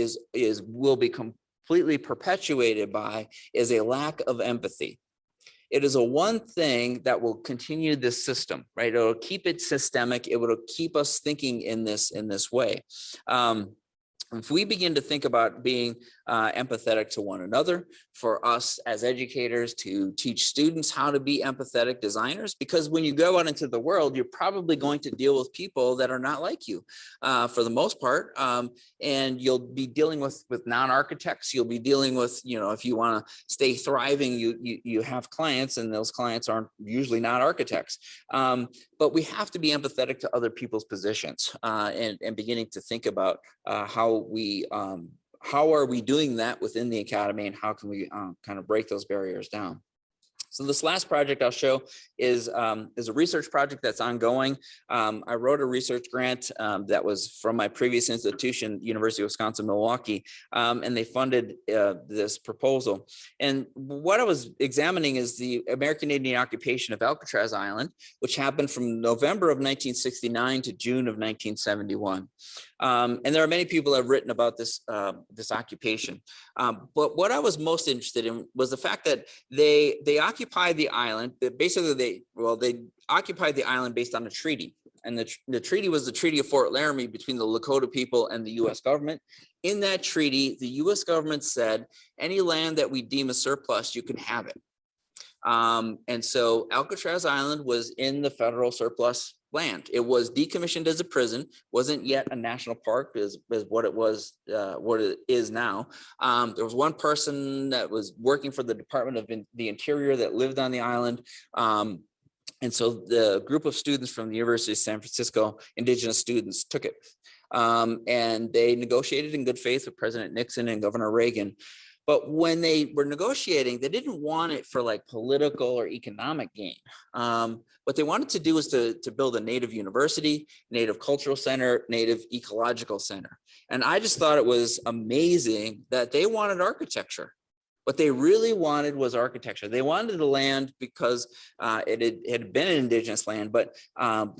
will be completely perpetuated by is a lack of empathy. It is a one thing that will continue this system, right? It'll keep it systemic. It will keep us thinking in this way. If we begin to think about being empathetic to one another, for us as educators to teach students how to be empathetic designers, because when you go out into the world, you're probably going to deal with people that are not like you for the most part. And you'll be dealing with non-architects. You'll be dealing with, if you want to stay thriving, you have clients, and those clients aren't usually not architects. But we have to be empathetic to other people's positions and beginning to think about how are we doing that within the academy, and how can we kind of break those barriers down. So this last project I'll show is a research project that's ongoing. I wrote a research grant that was from my previous institution, University of Wisconsin-Milwaukee, and they funded this proposal. And what I was examining is the American Indian occupation of Alcatraz Island, which happened from November of 1969 to June of 1971. And there are many people that have written about this occupation. But what I was most interested in was the fact that they occupied the island. Basically, they occupied the island based on a treaty. And the treaty was the Treaty of Fort Laramie between the Lakota people and the US government. In that treaty, the US government said, any land that we deem a surplus, you can have it. And so Alcatraz Island was in the federal surplus land. It was decommissioned as a prison, wasn't yet a national park is what it was, what it is now. There was one person that was working for the Department of the Interior that lived on the island. And so the group of students from the University of San Francisco, indigenous students, took it. And they negotiated in good faith with President Nixon and Governor Reagan. But when they were negotiating, they didn't want it for like political or economic gain. What they wanted to do was to build a Native university, Native cultural center, Native ecological center. And I just thought it was amazing that they wanted architecture. What they really wanted was architecture. They wanted the land because it had been an indigenous land, but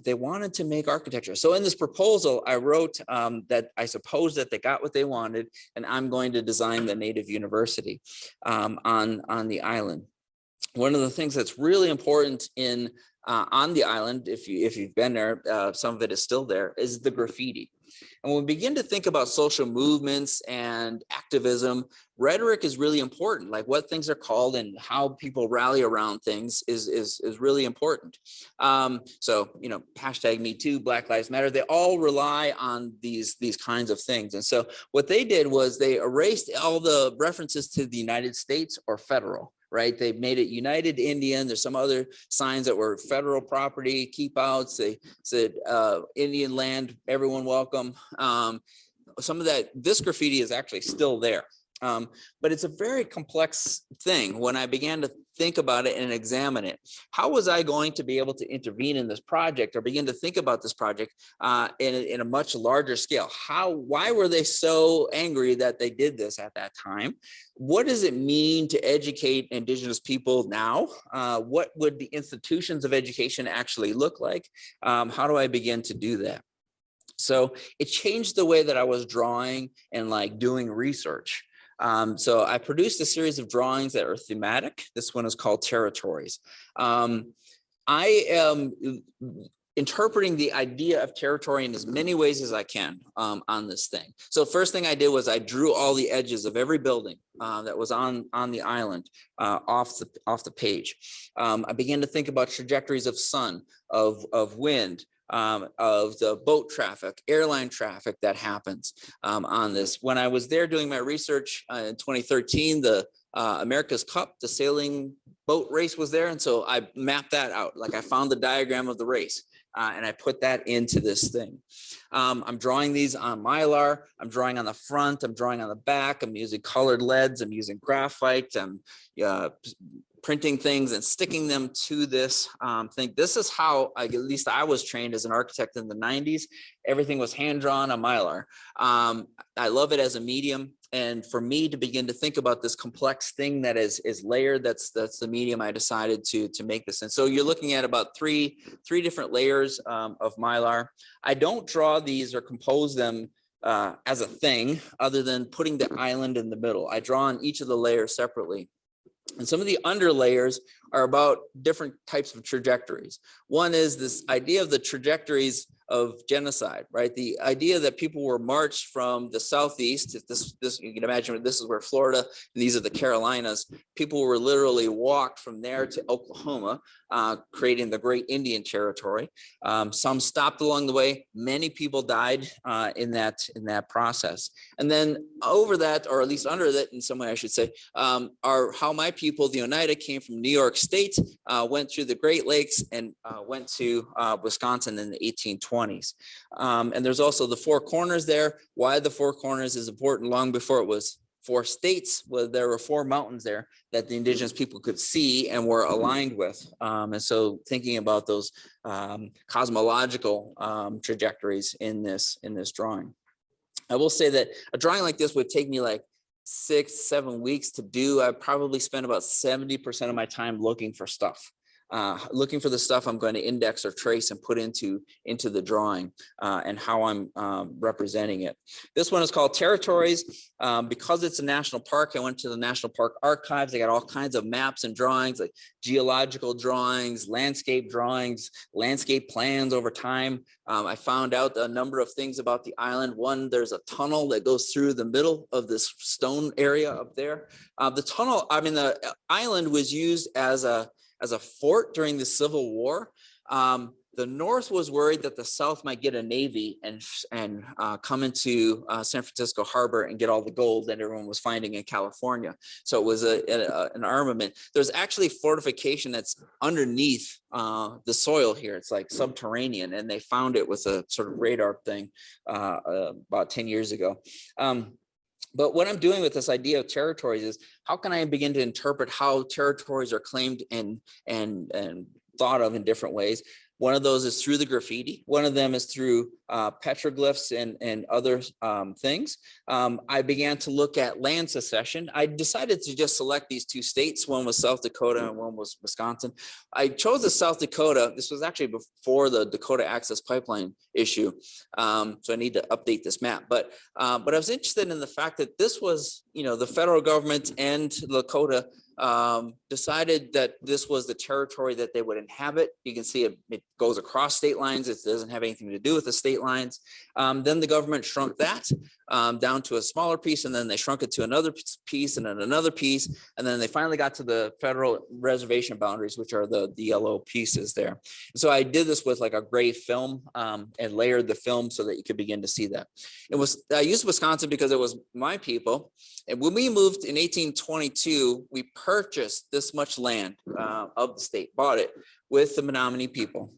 they wanted to make architecture. So in this proposal, I wrote that I suppose that they got what they wanted, and I'm going to design the Native University on the island. One of the things that's really important on the island, if you've been there, some of it is still there, is the graffiti. And when we begin to think about social movements and activism, rhetoric is really important. Like what things are called and how people rally around things is really important. So, hashtag Me Too, Black Lives Matter, they all rely on these kinds of things. And so what they did was they erased all the references to the United States or federal. Right, they made it United Indian. There's some other signs that were federal property, keep outs. They said Indian land, everyone welcome. Some of this graffiti is actually still there. But it's a very complex thing. When I began to think about it and examine it, how was I going to be able to intervene in this project or begin to think about this project in a much larger scale? Why were they so angry that they did this at that time? What does it mean to educate indigenous people now? What would the institutions of education actually look like? How do I begin to do that? So it changed the way that I was drawing and doing research. So I produced a series of drawings that are thematic. This one is called Territories. I am interpreting the idea of territory in as many ways as I can on this thing. So first thing I did was I drew all the edges of every building that was on the island off the page. I began to think about trajectories of sun, of wind, of the boat traffic, airline traffic that happens on this. When I was there doing my research in 2013, the America's Cup, the sailing boat race was there. And so I mapped that out. I found the diagram of the race and I put that into this thing. I'm drawing these on Mylar. I'm drawing on the front. I'm drawing on the back. I'm using colored leads. I'm using graphite. I'm printing things and sticking them to this thing. This is how, at least I was trained as an architect in the 90s. Everything was hand-drawn on Mylar. I love it as a medium. And for me to begin to think about this complex thing that is layered, that's the medium I decided to make this in. So you're looking at about three different layers of Mylar. I don't draw these or compose them as a thing other than putting the island in the middle. I draw on each of the layers separately. And some of the under layers are about different types of trajectories. One is this idea of the trajectories genocide, right? The idea that people were marched from the southeast, this you can imagine this is where Florida and these are the Carolinas. People were literally walked from there to Oklahoma, creating the Great Indian Territory. Some stopped along the way. Many people died in that process. And then over that, or at least under that, in some way I should say, are how my people, the Oneida, came from New York State, went through the Great Lakes, and went to Wisconsin in the 1820s. And there's also the Four Corners there. Why the Four Corners is important. Long before it was 4 states, where there were 4 mountains there that the indigenous people could see and were aligned with. And so thinking about those cosmological trajectories in this drawing. I will say that a drawing like this would take me like 6-7 weeks to do. I probably spend about 70% of my time looking for stuff. Looking for the stuff I'm going to index or trace and put into the drawing and how I'm representing it. This one is called Territories. Because it's a national park, I went to the National Park Archives. They got all kinds of maps and drawings, like geological drawings, landscape plans over time. I found out a number of things about the island. One, there's a tunnel that goes through the middle of this stone area up there. The island was used as a fort during the Civil War. The North was worried that the South might get a navy and come into San Francisco Harbor and get all the gold that everyone was finding in California. So it was an armament. There's actually fortification that's underneath the soil here. It's like subterranean, and they found it with a sort of radar thing about 10 years ago. But what I'm doing with this idea of territories is how can I begin to interpret how territories are claimed and thought of in different ways. One of those is through the graffiti. One of them is through petroglyphs and other things. I began to look at land secession. I decided to just select these 2 states. One was South Dakota and one was Wisconsin. I chose the South Dakota. This was actually before the Dakota Access Pipeline issue. So I need to update this map. But I was interested in the fact that this was, the federal government and Lakota decided that this was the territory that they would inhabit. You can see it goes across state lines. It doesn't have anything to do with the state lines. Then the government shrunk that down to a smaller piece, and then they shrunk it to another piece and then another piece. And then they finally got to the federal reservation boundaries, which are the yellow pieces there. So I did this with like a gray film and layered the film so that you could begin to see that. I used Wisconsin because it was my people. And when we moved in 1822, we purchased this much land of the state, bought it with the Menominee people.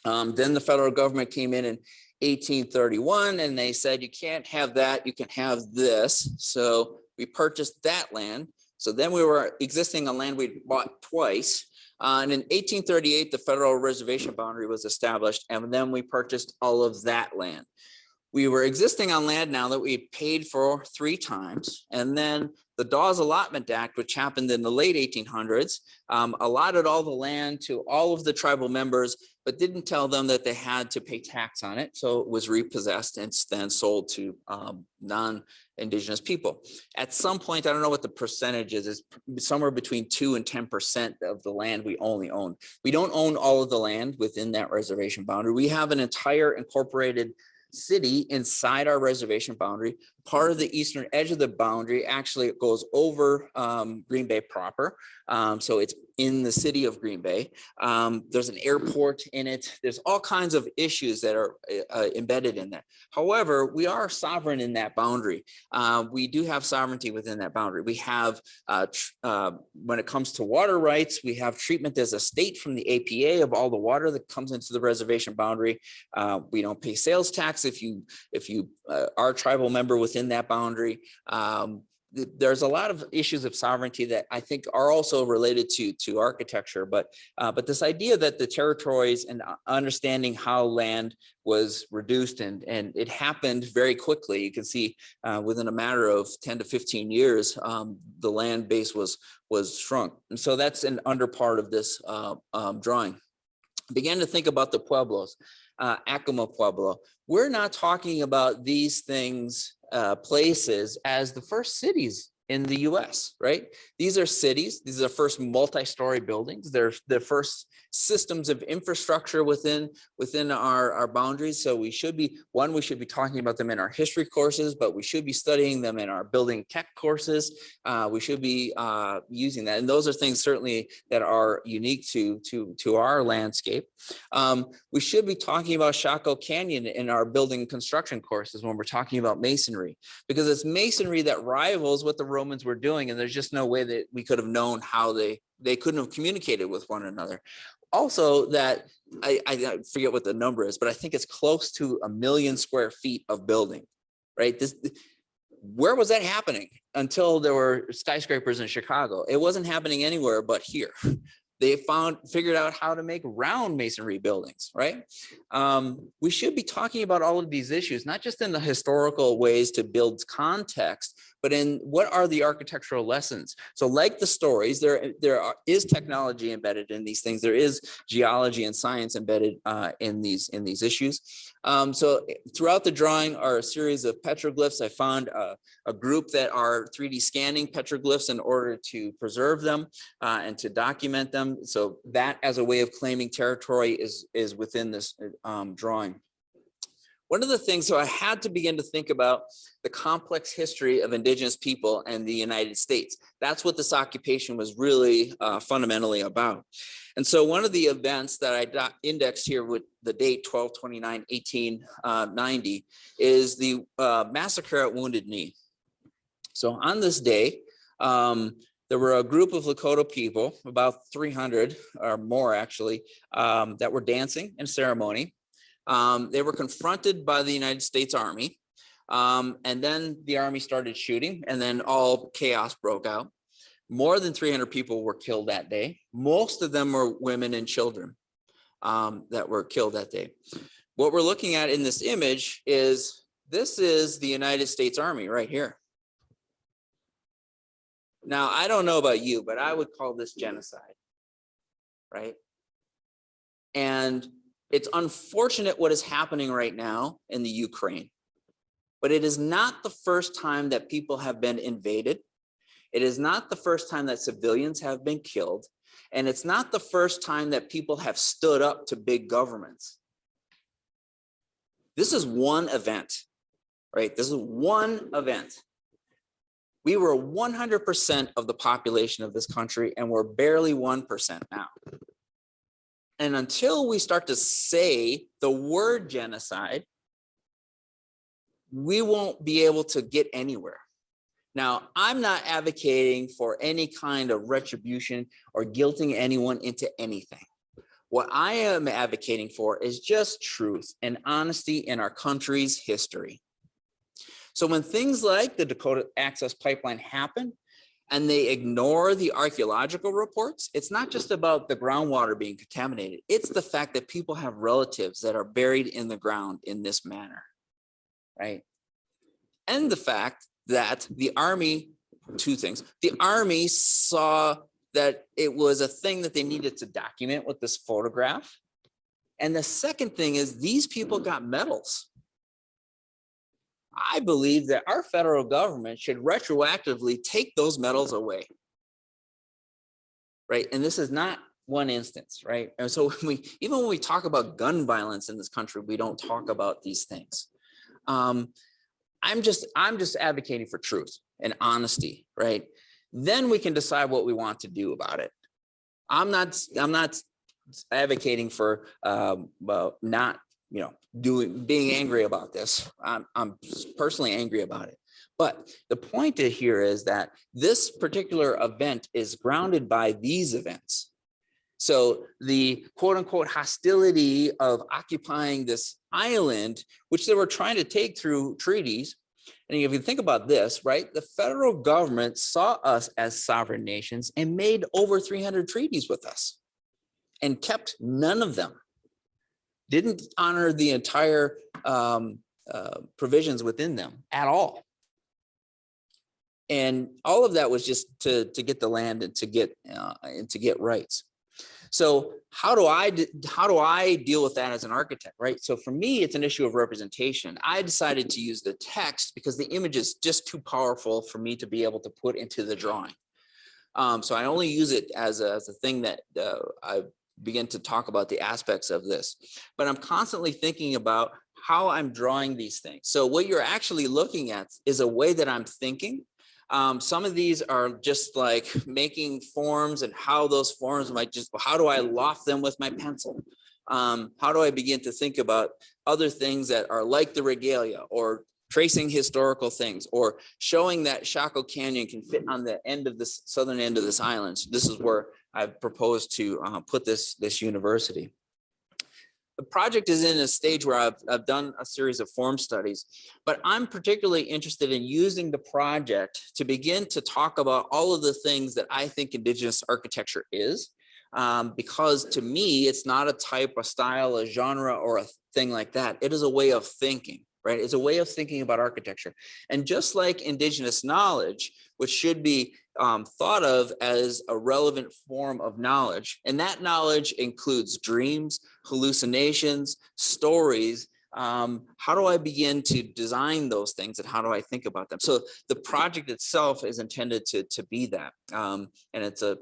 Then the federal government came in 1831 and they said, you can't have that, you can have this. So we purchased that land. So then we were existing on land we bought twice. And in 1838, the federal reservation boundary was established, and then we purchased all of that land. We were existing on land now that we paid for 3 times. And then the Dawes Allotment Act, which happened in the late 1800s, allotted all the land to all of the tribal members, but didn't tell them that they had to pay tax on it. So it was repossessed and then sold to non-Indigenous people. At some point, I don't know what the percentage is, it's somewhere between 2 and 10% of the land we only own. We don't own all of the land within that reservation boundary. We have an entire incorporated city inside our reservation boundary. Part of the eastern edge of the boundary actually goes over Green Bay proper. So it's in the city of Green Bay. There's an airport in it. There's all kinds of issues that are embedded in there. However, we are sovereign in that boundary. We do have sovereignty within that boundary. We have, when it comes to water rights, we have treatment as a state from the APA of all the water that comes into the reservation boundary. We don't pay sales tax if you are a tribal member within that boundary. There's a lot of issues of sovereignty that I think are also related to architecture, but this idea that the territories and understanding how land was reduced and it happened very quickly. You can see within a matter of 10 to 15 years, the land base was shrunk. And so that's an under part of this drawing. I began to think about the pueblos, Acoma Pueblo. We're not talking about these things, places as the first cities in the US, right? These are cities. These are the first multi-story buildings. They're the first systems of infrastructure within our boundaries. So we should be talking about them in our history courses, but we should be studying them in our building tech courses. We should be using that. And those are things certainly that are unique to our landscape. We should be talking about Chaco Canyon in our building construction courses when we're talking about masonry, because it's masonry that rivals what the Romans were doing, and there's just no way that we could have known how they couldn't have communicated with one another. Also, that I forget what the number is, but I think it's close to 1 million square feet of building, right? Where was that happening until there were skyscrapers in Chicago? It wasn't happening anywhere but here. They figured out how to make round masonry buildings, right? We should be talking about all of these issues, not just in the historical ways to build context, but in what are the architectural lessons. So like the stories, there is technology embedded in these things. There is geology and science embedded in these issues. So throughout the drawing are a series of petroglyphs. I found a group that are 3D scanning petroglyphs in order to preserve them and to document them. So that as a way of claiming territory is within this drawing. One of the things, so I had to begin to think about the complex history of Indigenous people and the United States. That's what this occupation was really fundamentally about. And so one of the events that I indexed here with the date 12/29/1890 is the massacre at Wounded Knee. So on this day, there were a group of Lakota people, about 300 or more actually, that were dancing in ceremony. They were confronted by the United States Army, and then the Army started shooting, and then all chaos broke out. More than 300 people were killed that day. Most of them were women and children that were killed that day. What we're looking at in this image is, this is the United States Army right here. Now, I don't know about you, but I would call this genocide, right? And it's unfortunate what is happening right now in the Ukraine, but it is not the first time that people have been invaded. It is not the first time that civilians have been killed. And it's not the first time that people have stood up to big governments. This is one event, right? This is one event. We were 100% of the population of this country, and we're barely 1% now. And until we start to say the word genocide, we won't be able to get anywhere. Now, I'm not advocating for any kind of retribution or guilting anyone into anything. What I am advocating for is just truth and honesty in our country's history. So when things like the Dakota Access Pipeline happen, and they ignore the archaeological reports, it's not just about the groundwater being contaminated. It's the fact that people have relatives that are buried in the ground in this manner, right? And the fact that the Army, two things. The Army saw that it was a thing that they needed to document with this photograph. And the second thing is, these people got medals. I believe that our federal government should retroactively take those medals away, right? And this is not one instance, right? And so even when we talk about gun violence in this country, we don't talk about these things. I'm just advocating for truth and honesty, right? Then we can decide what we want to do about it. I'm not advocating for not, being angry about this. I'm personally angry about it. But the point here is that this particular event is grounded by these events. So the quote unquote hostility of occupying this island, which they were trying to take through treaties. And if you think about this, right, the federal government saw us as sovereign nations and made over 300 treaties with us and kept none of them. Didn't honor the entire provisions within them at all. And all of that was just to get the land and to get rights. So how do I deal with that as an architect, right? So for me, it's an issue of representation. I decided to use the text because the image is just too powerful for me to be able to put into the drawing. So I only use it as a thing that I begin to talk about the aspects of this. But I'm constantly thinking about how I'm drawing these things. So what you're actually looking at is a way that I'm thinking. Some of these are just like making forms and how those forms might just, how do I loft them with my pencil? How do I begin to think about other things that are like the regalia, or tracing historical things, or showing that Chaco Canyon can fit on the end of this southern end of this island. So this is where I've proposed to put this university. The project is in a stage where I've done a series of form studies, but I'm particularly interested in using the project to begin to talk about all of the things that I think Indigenous architecture is, because to me, it's not a type, a style, a genre, or a thing like that. It is a way of thinking, right? It's a way of thinking about architecture. And just like Indigenous knowledge, which should be thought of as a relevant form of knowledge, and that knowledge includes dreams, hallucinations, stories. How do I begin to design those things, and how do I think about them? So the project itself is intended to be that, and it's a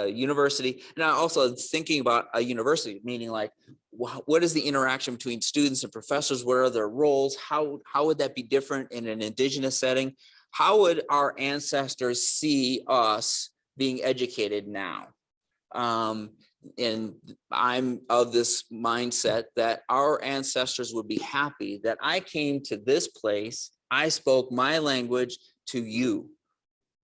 university. And I'm also thinking about a university, meaning like, what is the interaction between students and professors? What are their roles? How would that be different in an Indigenous setting? How would our ancestors see us being educated now? And I'm of this mindset that our ancestors would be happy that I came to this place, I spoke my language to you,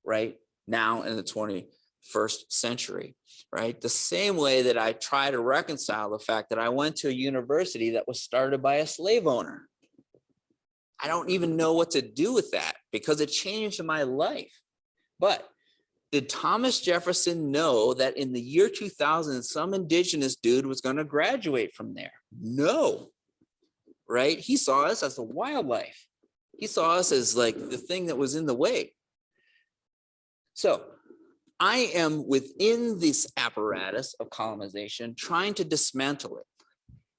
right? Now in the 21st century, right? The same way that I try to reconcile the fact that I went to a university that was started by a slave owner. I don't even know what to do with that because it changed my life. But did Thomas Jefferson know that in the year 2000, some Indigenous dude was going to graduate from there? No, right? He saw us as the wildlife. He saw us as like the thing that was in the way. So I am within this apparatus of colonization trying to dismantle it.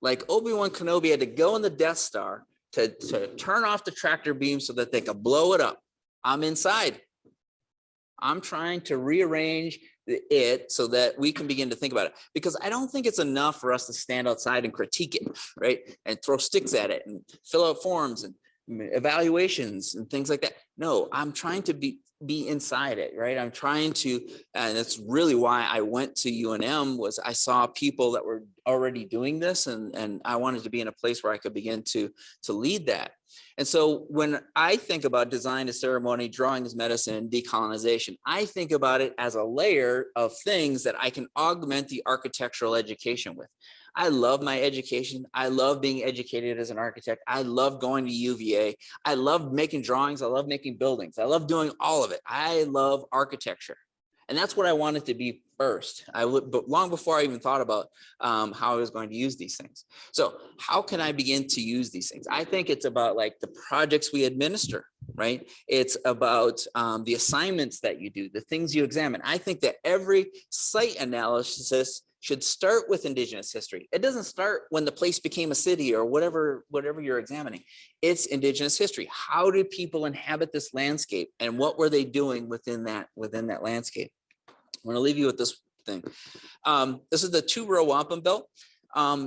Like Obi-Wan Kenobi had to go in the Death Star to turn off the tractor beam so that they could blow it up. I'm inside. I'm trying to rearrange it so that we can begin to think about it, because I don't think it's enough for us to stand outside and critique it, right? And throw sticks at it and fill out forms and evaluations and things like that. No, I'm trying to be inside it, right? I'm trying to, and that's really why I went to UNM, was I saw people that were already doing this, and I wanted to be in a place where I could begin to lead that. And so when I think about design as ceremony, drawing as medicine, and decolonization, I think about it as a layer of things that I can augment the architectural education with. I love my education. I love being educated as an architect. I love going to UVA. I love making drawings. I love making buildings. I love doing all of it. I love architecture. And that's what I wanted to be first. But long before I even thought about how I was going to use these things. So how can I begin to use these things? I think it's about like the projects we administer, right? It's about the assignments that you do, the things you examine. I think that every site analysis should start with Indigenous history. It doesn't start when the place became a city or whatever you're examining. It's Indigenous history. How did people inhabit this landscape, and what were they doing within that landscape? I'm going to leave you with this thing. This is the two-row wampum belt.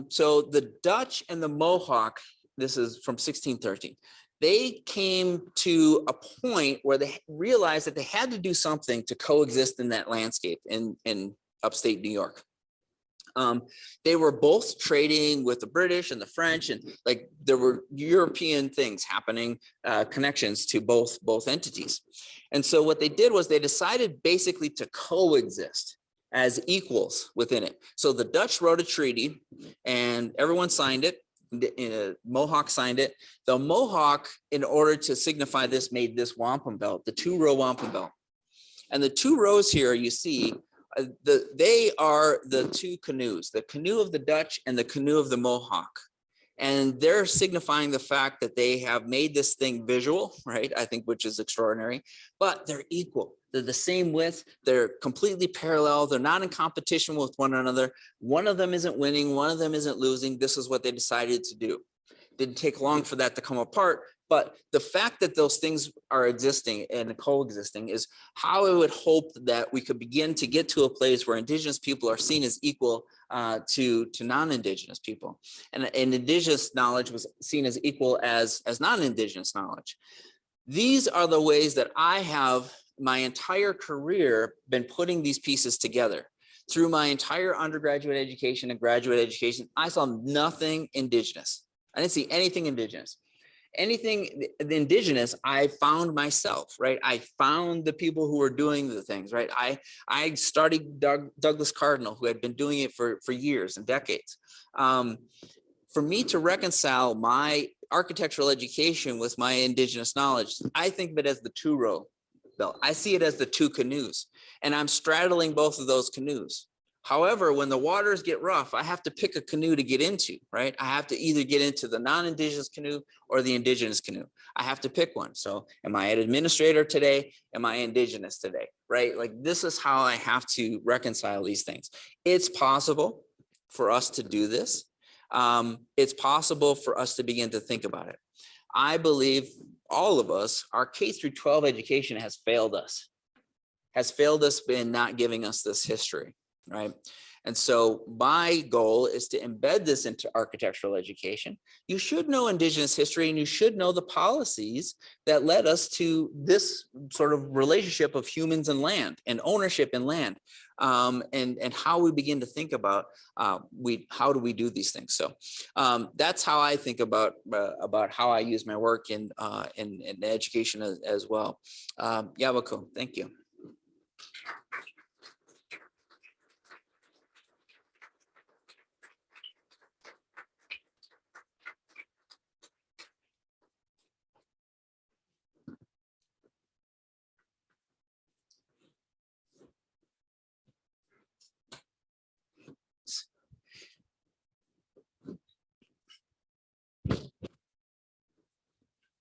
So the Dutch and the Mohawk, this is from 1613. They came to a point where they realized that they had to do something to coexist in that landscape in upstate New York. They were both trading with the British and the French, and like there were European things happening, connections to both entities. And so what they did was they decided basically to coexist as equals within it. So the Dutch wrote a treaty and everyone signed it. Mohawk signed it. The Mohawk, in order to signify this, made this wampum belt, the two-row wampum belt. And the two rows here you see, they are the two canoes, the canoe of the Dutch and the canoe of the Mohawk. And they're signifying the fact that they have made this thing visual, right? I think, which is extraordinary, but they're equal. They're the same width. They're completely parallel. They're not in competition with one another. One of them isn't winning. One of them isn't losing. This is what they decided to do. Didn't take long for that to come apart. But the fact that those things are existing and coexisting is how I would hope that we could begin to get to a place where Indigenous people are seen as equal to non-Indigenous people. And Indigenous knowledge was seen as equal as non-Indigenous knowledge. These are the ways that I have my entire career been putting these pieces together. Through my entire undergraduate education and graduate education, I saw nothing Indigenous. I didn't see anything Indigenous. Anything Indigenous, I found myself, right? I found the people who were doing the things, right? I studied Douglas Cardinal, who had been doing it for years and decades. For me to reconcile my architectural education with my Indigenous knowledge, I think of it as the two-row belt. I see it as the two canoes, and I'm straddling both of those canoes. However, when the waters get rough, I have to pick a canoe to get into, right? I have to either get into the non-Indigenous canoe or the Indigenous canoe. I have to pick one. So am I an administrator today? Am I Indigenous today, right? Like, this is how I have to reconcile these things. It's possible for us to do this. It's possible for us to begin to think about it. I believe all of us, our K through 12 education has failed us in not giving us this history. Right. And so my goal is to embed this into architectural education. You should know Indigenous history, and you should know the policies that led us to this sort of relationship of humans and land and ownership in land, and how we begin to think about how do we do these things. So that's how I think about how I use my work in education as well. Yabako, thank you.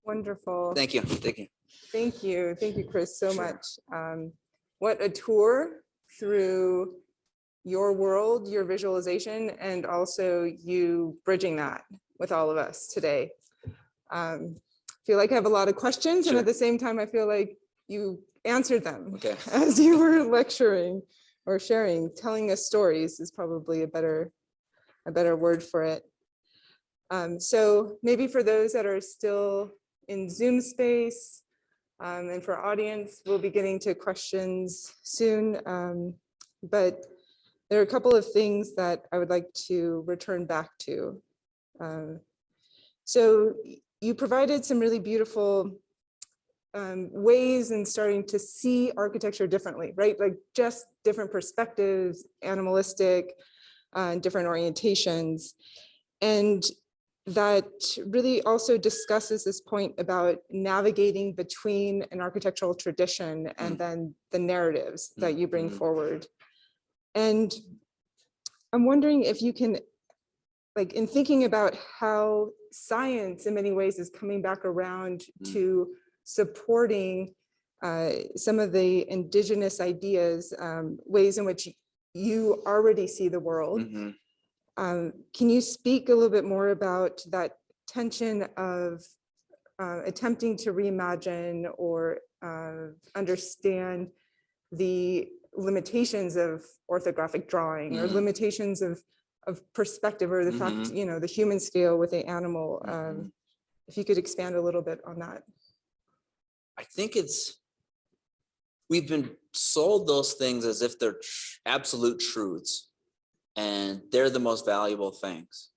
Wonderful. Thank you. Thank you. Thank you. Thank you, Chris, so much. What a tour through your world, your visualization, and also you bridging that with all of us today. Feel like I have a lot of questions, Sure. and at the same time, I feel like you answered them Okay. as you were lecturing or sharing. Telling us stories is probably a better word for it. So maybe for those that are still in Zoom space, and for audience, we'll be getting to questions soon. But there are a couple of things that I would like to return back to. So you provided some really beautiful ways in starting to see architecture differently, right? Like just different perspectives, animalistic, different orientations. And that really also discusses this point about navigating between an architectural tradition and then the narratives that you bring forward. And I'm wondering if you can, like, in thinking about how science in many ways is coming back around to supporting some of the Indigenous ideas, ways in which you already see the world. Can you speak a little bit more about that tension of attempting to reimagine or understand the limitations of orthographic drawing or limitations of perspective, or the fact, you know, the human scale with the animal? If you could expand a little bit on that. I think we've been sold those things as if they're absolute truths, and they're the most valuable things.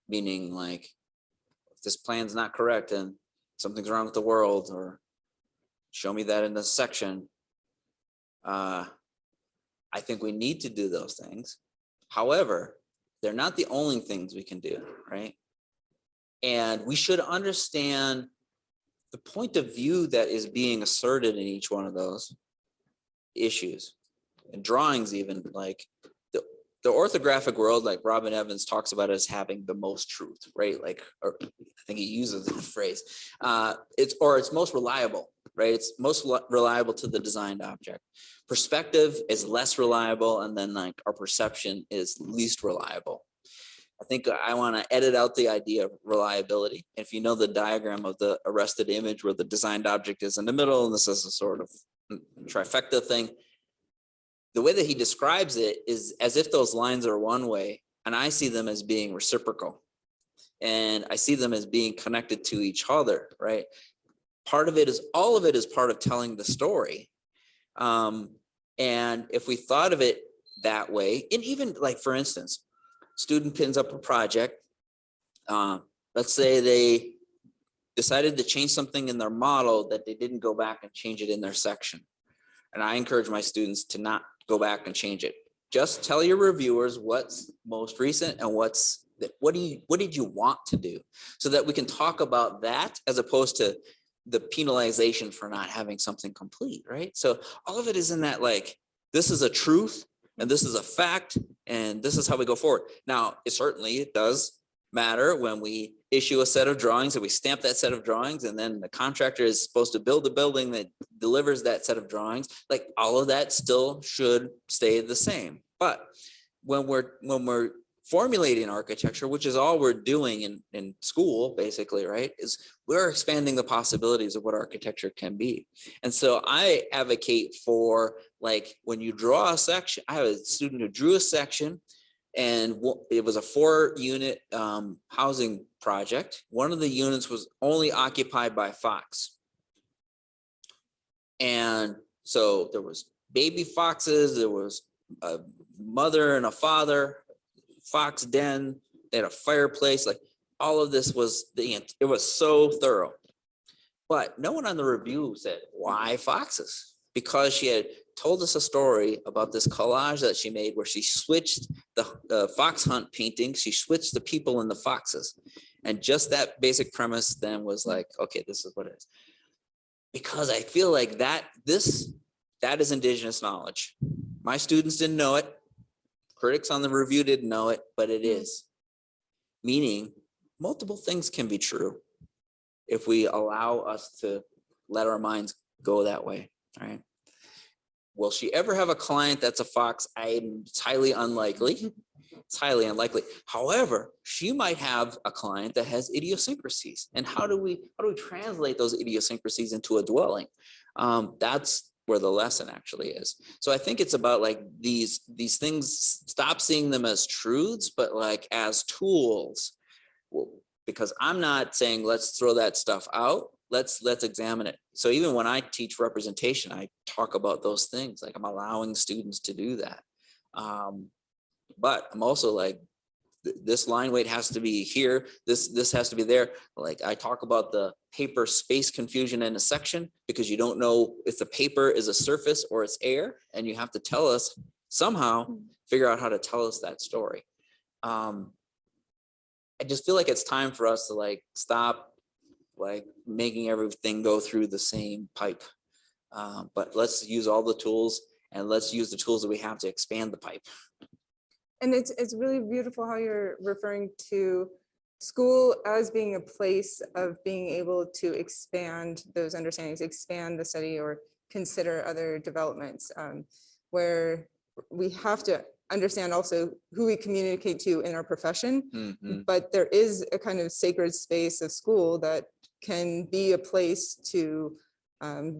Meaning, like, if this plan's not correct and something's wrong with the world, or show me that in the section. I think we need to do those things. However, they're not the only things we can do, right? And we should understand the point of view that is being asserted in each one of those issues. And drawings, even, like the orthographic world, like Robin Evans talks about it as having the most truth, right? Like, or I think he uses that phrase. It's most reliable, right? It's most reliable to the designed object. Perspective is less reliable, and then like our perception is least reliable. I think I want to edit out the idea of reliability. If you know the diagram of the arrested image where the designed object is in the middle, and this is a sort of trifecta thing, the way that he describes it is as if those lines are one way, and I see them as being reciprocal. And I see them as being connected to each other, right? Part of it is, all of it is part of telling the story. And if we thought of it that way, and even like, for instance, student pins up a project. Let's say they decided to change something in their model that they didn't go back and change it in their section. And I encourage my students to not go back and change it. Just tell your reviewers what's most recent and what did you want to do, so that we can talk about that as opposed to the penalization for not having something complete, right? So all of it is in that, like, this is a truth and this is a fact and this is how we go forward. Now, it does matter when we issue a set of drawings and we stamp that set of drawings, and then the contractor is supposed to build a building that delivers that set of drawings. Like, all of that still should stay the same. But when we're formulating architecture, which is all we're doing in school, basically, right, is we're expanding the possibilities of what architecture can be. And so I advocate for, like, when you draw a section, I have a student who drew a section, and it was a 4-unit housing project. One of the units was only occupied by fox. And so there was baby foxes, there was a mother and a father, fox den, they had a fireplace, like all of this was it was so thorough. But no one on the review said, why foxes? Because she had told us a story about this collage that she made where she switched the fox hunt painting, she switched the people and the foxes. And just that basic premise then was like, okay, this is what it is. Because I feel like that is Indigenous knowledge. My students didn't know it. Critics on the review didn't know it, but it is. Meaning, multiple things can be true if we allow us to let our minds go that way, right? Will she ever have a client that's a fox? It's highly unlikely. It's highly unlikely. However, she might have a client that has idiosyncrasies. And how do we translate those idiosyncrasies into a dwelling? That's where the lesson actually is. So I think it's about, like, these things, stop seeing them as truths, but like as tools. Because I'm not saying let's throw that stuff out. Let's examine it. So even when I teach representation, I talk about those things. Like, I'm allowing students to do that. But I'm also like, this line weight has to be here. This has to be there. Like, I talk about the paper space confusion in a section, because you don't know if the paper is a surface or it's air, and you have to tell us somehow, figure out how to tell us that story. I just feel like it's time for us to, like, stop, like, making everything go through the same pipe. But let's use all the tools, and let's use the tools that we have to expand the pipe. And it's really beautiful how you're referring to school as being a place of being able to expand those understandings, expand the study, or consider other developments, where we have to understand also who we communicate to in our profession. But there is a kind of sacred space of school that can be a place to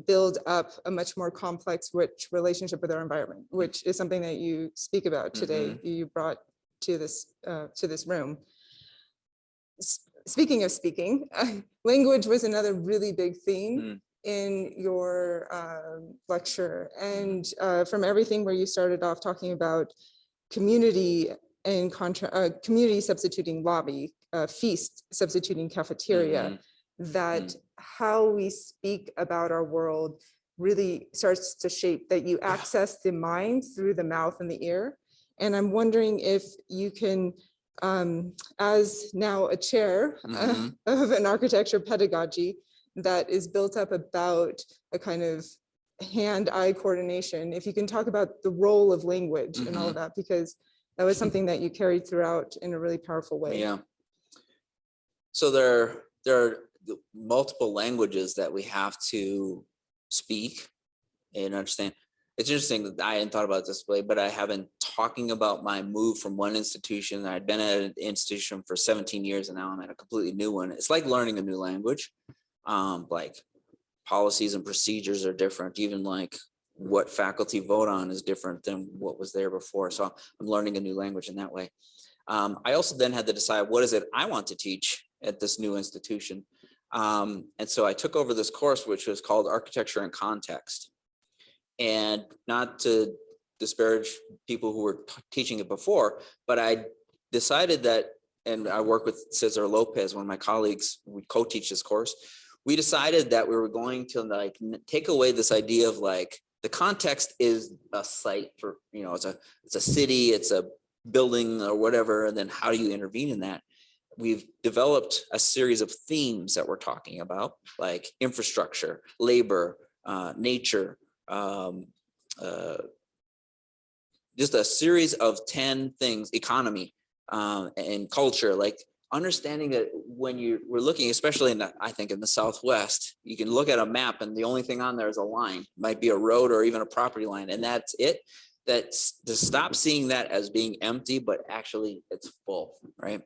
build up a much more complex, rich relationship with our environment, which is something that you speak about today. You brought to this room. Speaking of speaking, language was another really big theme in your lecture. And from everything where you started off talking about community and community substituting lobby, feast substituting cafeteria, that how we speak about our world really starts to shape that you access the mind through the mouth and the ear. And I'm wondering if you can, as now a chair of an architecture pedagogy that is built up about a kind of hand-eye coordination, if you can talk about the role of language and all of that, because that was something that you carried throughout in a really powerful way. Yeah. So there are multiple languages that we have to speak and understand. It's interesting that I hadn't thought about it this way, but I have been talking about my move from one institution. I'd been at an institution for 17 years and now I'm at a completely new one. It's like learning a new language. Like policies and procedures are different. Even like what faculty vote on is different than what was there before. So I'm learning a new language in that way. I also then had to decide what is it I want to teach at this new institution. And so I took over this course, which was called Architecture and Context. And not to disparage people who were teaching it before, but I decided that, and I work with Cesar Lopez, one of my colleagues, we co-teach this course. We decided that we were going to like take away this idea of like, the context is a site for, you know, it's a city, it's a building or whatever. And then how do you intervene in that? We've developed a series of themes that we're talking about, like infrastructure, labor, nature, just a series of 10 things, economy, and culture, like understanding that when we're looking, especially in the, I think in the Southwest, you can look at a map and the only thing on there is a line, it might be a road or even a property line, and that's it. That's to stop seeing that as being empty, but actually it's full, right?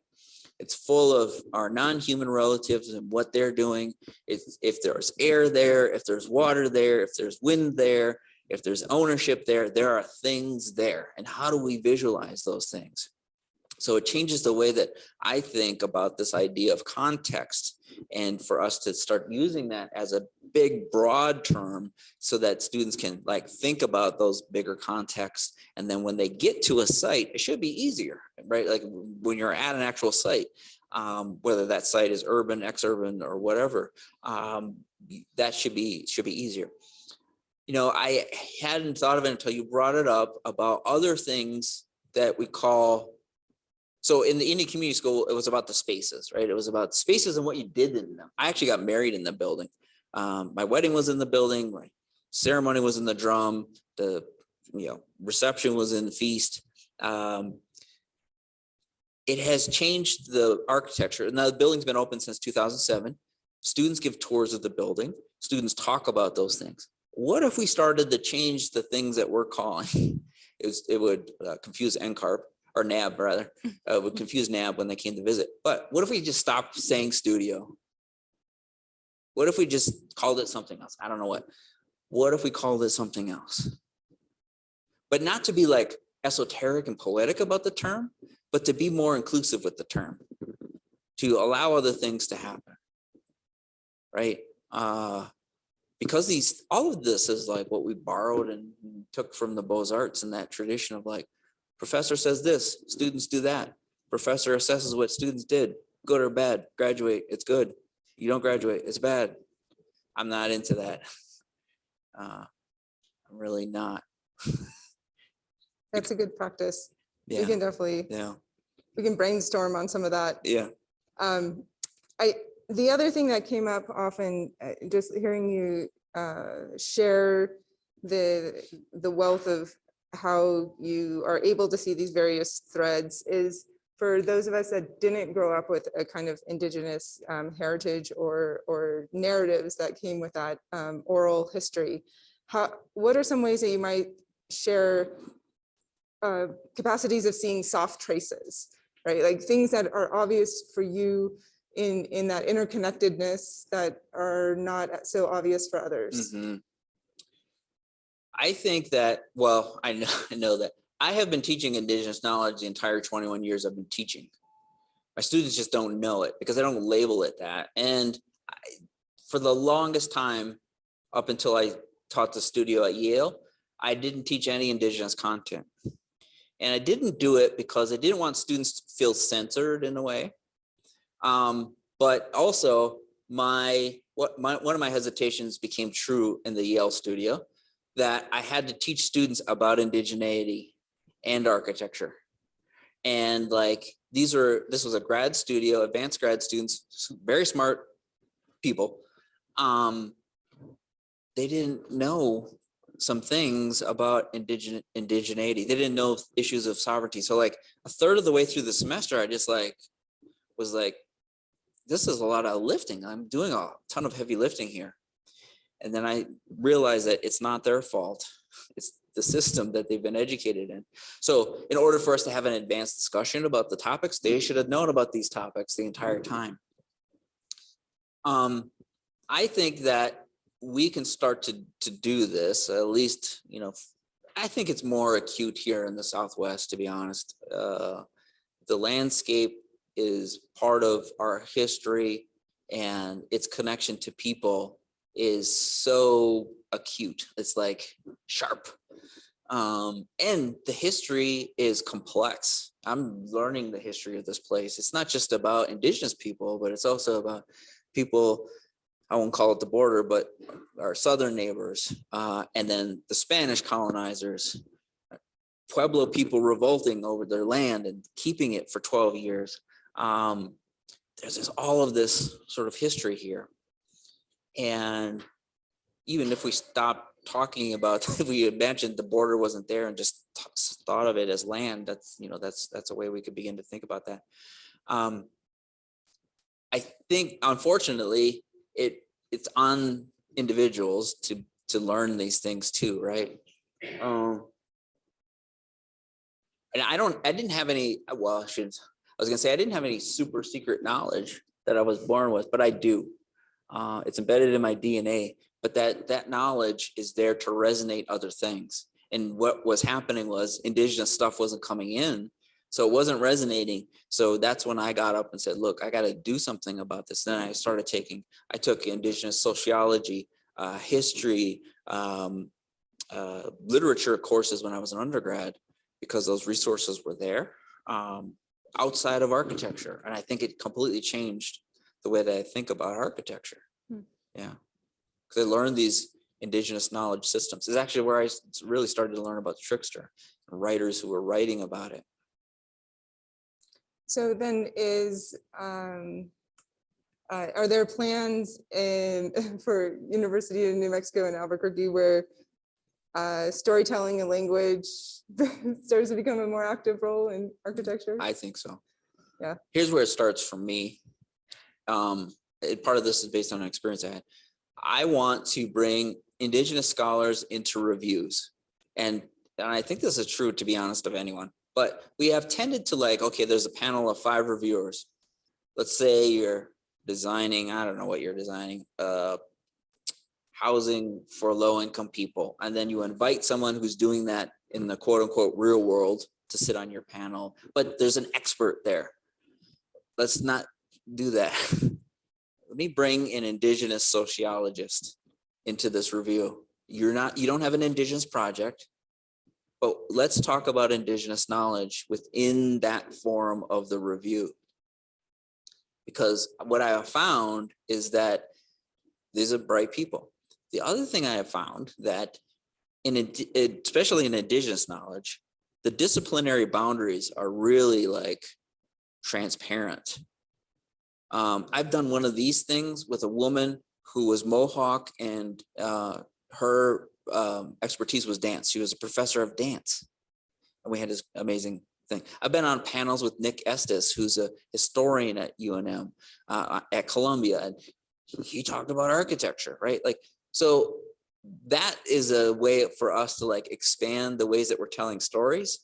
It's full of our non-human relatives and what they're doing. If there's air there, if there's water there, if there's wind there, if there's ownership there, there are things there. And how do we visualize those things? So it changes the way that I think about this idea of context, and for us to start using that as a big, broad term so that students can like think about those bigger contexts. And then when they get to a site, it should be easier, right? Like when you're at an actual site, whether that site is urban, ex-urban, or whatever, that should be easier. You know, I hadn't thought of it until you brought it up about other things that we call. So in the Indian Community School, it was about the spaces, right? It was about spaces and what you did in them. I actually got married in the building. My wedding was in the building. My ceremony was in the drum. The reception was in the feast. It has changed the architecture. Now the building's been open since 2007. Students give tours of the building. Students talk about those things. What if we started to change the things that we're calling? It would confuse NCARP. Or NAB rather, would confuse NAB when they came to visit. But what if we just stopped saying studio? What if we just called it something else? I don't know what. What if we called it something else? But not to be like esoteric and poetic about the term, but to be more inclusive with the term, to allow other things to happen, right? Because all of this is like what we borrowed and took from the Beaux-Arts and that tradition of like, professor says this, students do that. Professor assesses what students did, good or bad. Graduate, it's good. You don't graduate, it's bad. I'm not into that. I'm really not. That's a good practice. Yeah. We can definitely, we can brainstorm on some of that. Yeah. The other thing that came up often, just hearing you share the wealth of how you are able to see these various threads, is for those of us that didn't grow up with a kind of Indigenous heritage or narratives that came with that oral history. What are some ways that you might share capacities of seeing soft traces, right? Like things that are obvious for you in that interconnectedness that are not so obvious for others. Mm-hmm. I think that, well, I know that I have been teaching Indigenous knowledge the entire 21 years I've been teaching. My students just don't know it because I don't label it that. And for the longest time, up until I taught the studio at Yale, I didn't teach any Indigenous content. And I didn't do it because I didn't want students to feel censored in a way. But also one of my hesitations became true in the Yale studio, that I had to teach students about indigeneity and architecture. And like, this was a grad studio, advanced grad students, very smart people. They didn't know some things about indigeneity. They didn't know issues of sovereignty. So like a third of the way through the semester, I just was like, this is a lot of lifting. I'm doing a ton of heavy lifting here. And then I realized that it's not their fault. It's the system that they've been educated in. So in order for us to have an advanced discussion about the topics, they should have known about these topics the entire time. I think that we can start to do this, at least, you know, I think it's more acute here in the Southwest, to be honest. The landscape is part of our history, and its connection to people is so acute. It's like sharp. And the history is complex. I'm learning the history of this place. It's not just about Indigenous people, but it's also about people, I won't call it the border, but our southern neighbors, and then the Spanish colonizers, Pueblo people revolting over their land and keeping it for 12 years. There's just all of this sort of history here. And even if we stop talking about, if we imagined the border wasn't there and just thought of it as land, that's, you know, that's a way we could begin to think about that. I think, unfortunately, it's on individuals to learn these things too, right? And I didn't have any, well, I was gonna say I didn't have any super secret knowledge that I was born with, but I do. It's embedded in my DNA, but that knowledge is there to resonate other things. And what was happening was Indigenous stuff wasn't coming in, so it wasn't resonating. So that's when I got up and said, look, I got to do something about this. Then I took Indigenous sociology, history, literature courses when I was an undergrad, because those resources were there outside of architecture. And I think it completely changed the way that I think about architecture. Yeah, because I learned these Indigenous knowledge systems. It's actually where I really started to learn about the Trickster and writers who were writing about it. So then are there plans for University of New Mexico in Albuquerque where storytelling and language starts to become a more active role in architecture? I think so. Yeah. Here's where it starts for me. Part of this is based on an experience I had. I want to bring Indigenous scholars into reviews. And I think this is true, to be honest, of anyone. But we have tended to, like, okay, there's a panel of 5 reviewers. Let's say you're designing, I don't know what you're designing, housing for low-income people. And then you invite someone who's doing that in the quote unquote real world to sit on your panel, but there's an expert there. Let's not do that. Let me bring an Indigenous sociologist into this review. You don't have an Indigenous project, but let's talk about Indigenous knowledge within that form of the review. Because what I have found is that these are bright people. The other thing I have found that especially in Indigenous knowledge, the disciplinary boundaries are really like transparent. I've done one of these things with a woman who was Mohawk, and her expertise was dance. She was a professor of dance, and we had this amazing thing. I've been on panels with Nick Estes, who's a historian at UNM, at Columbia, and he talked about architecture, right? Like, so that is a way for us to like expand the ways that we're telling stories.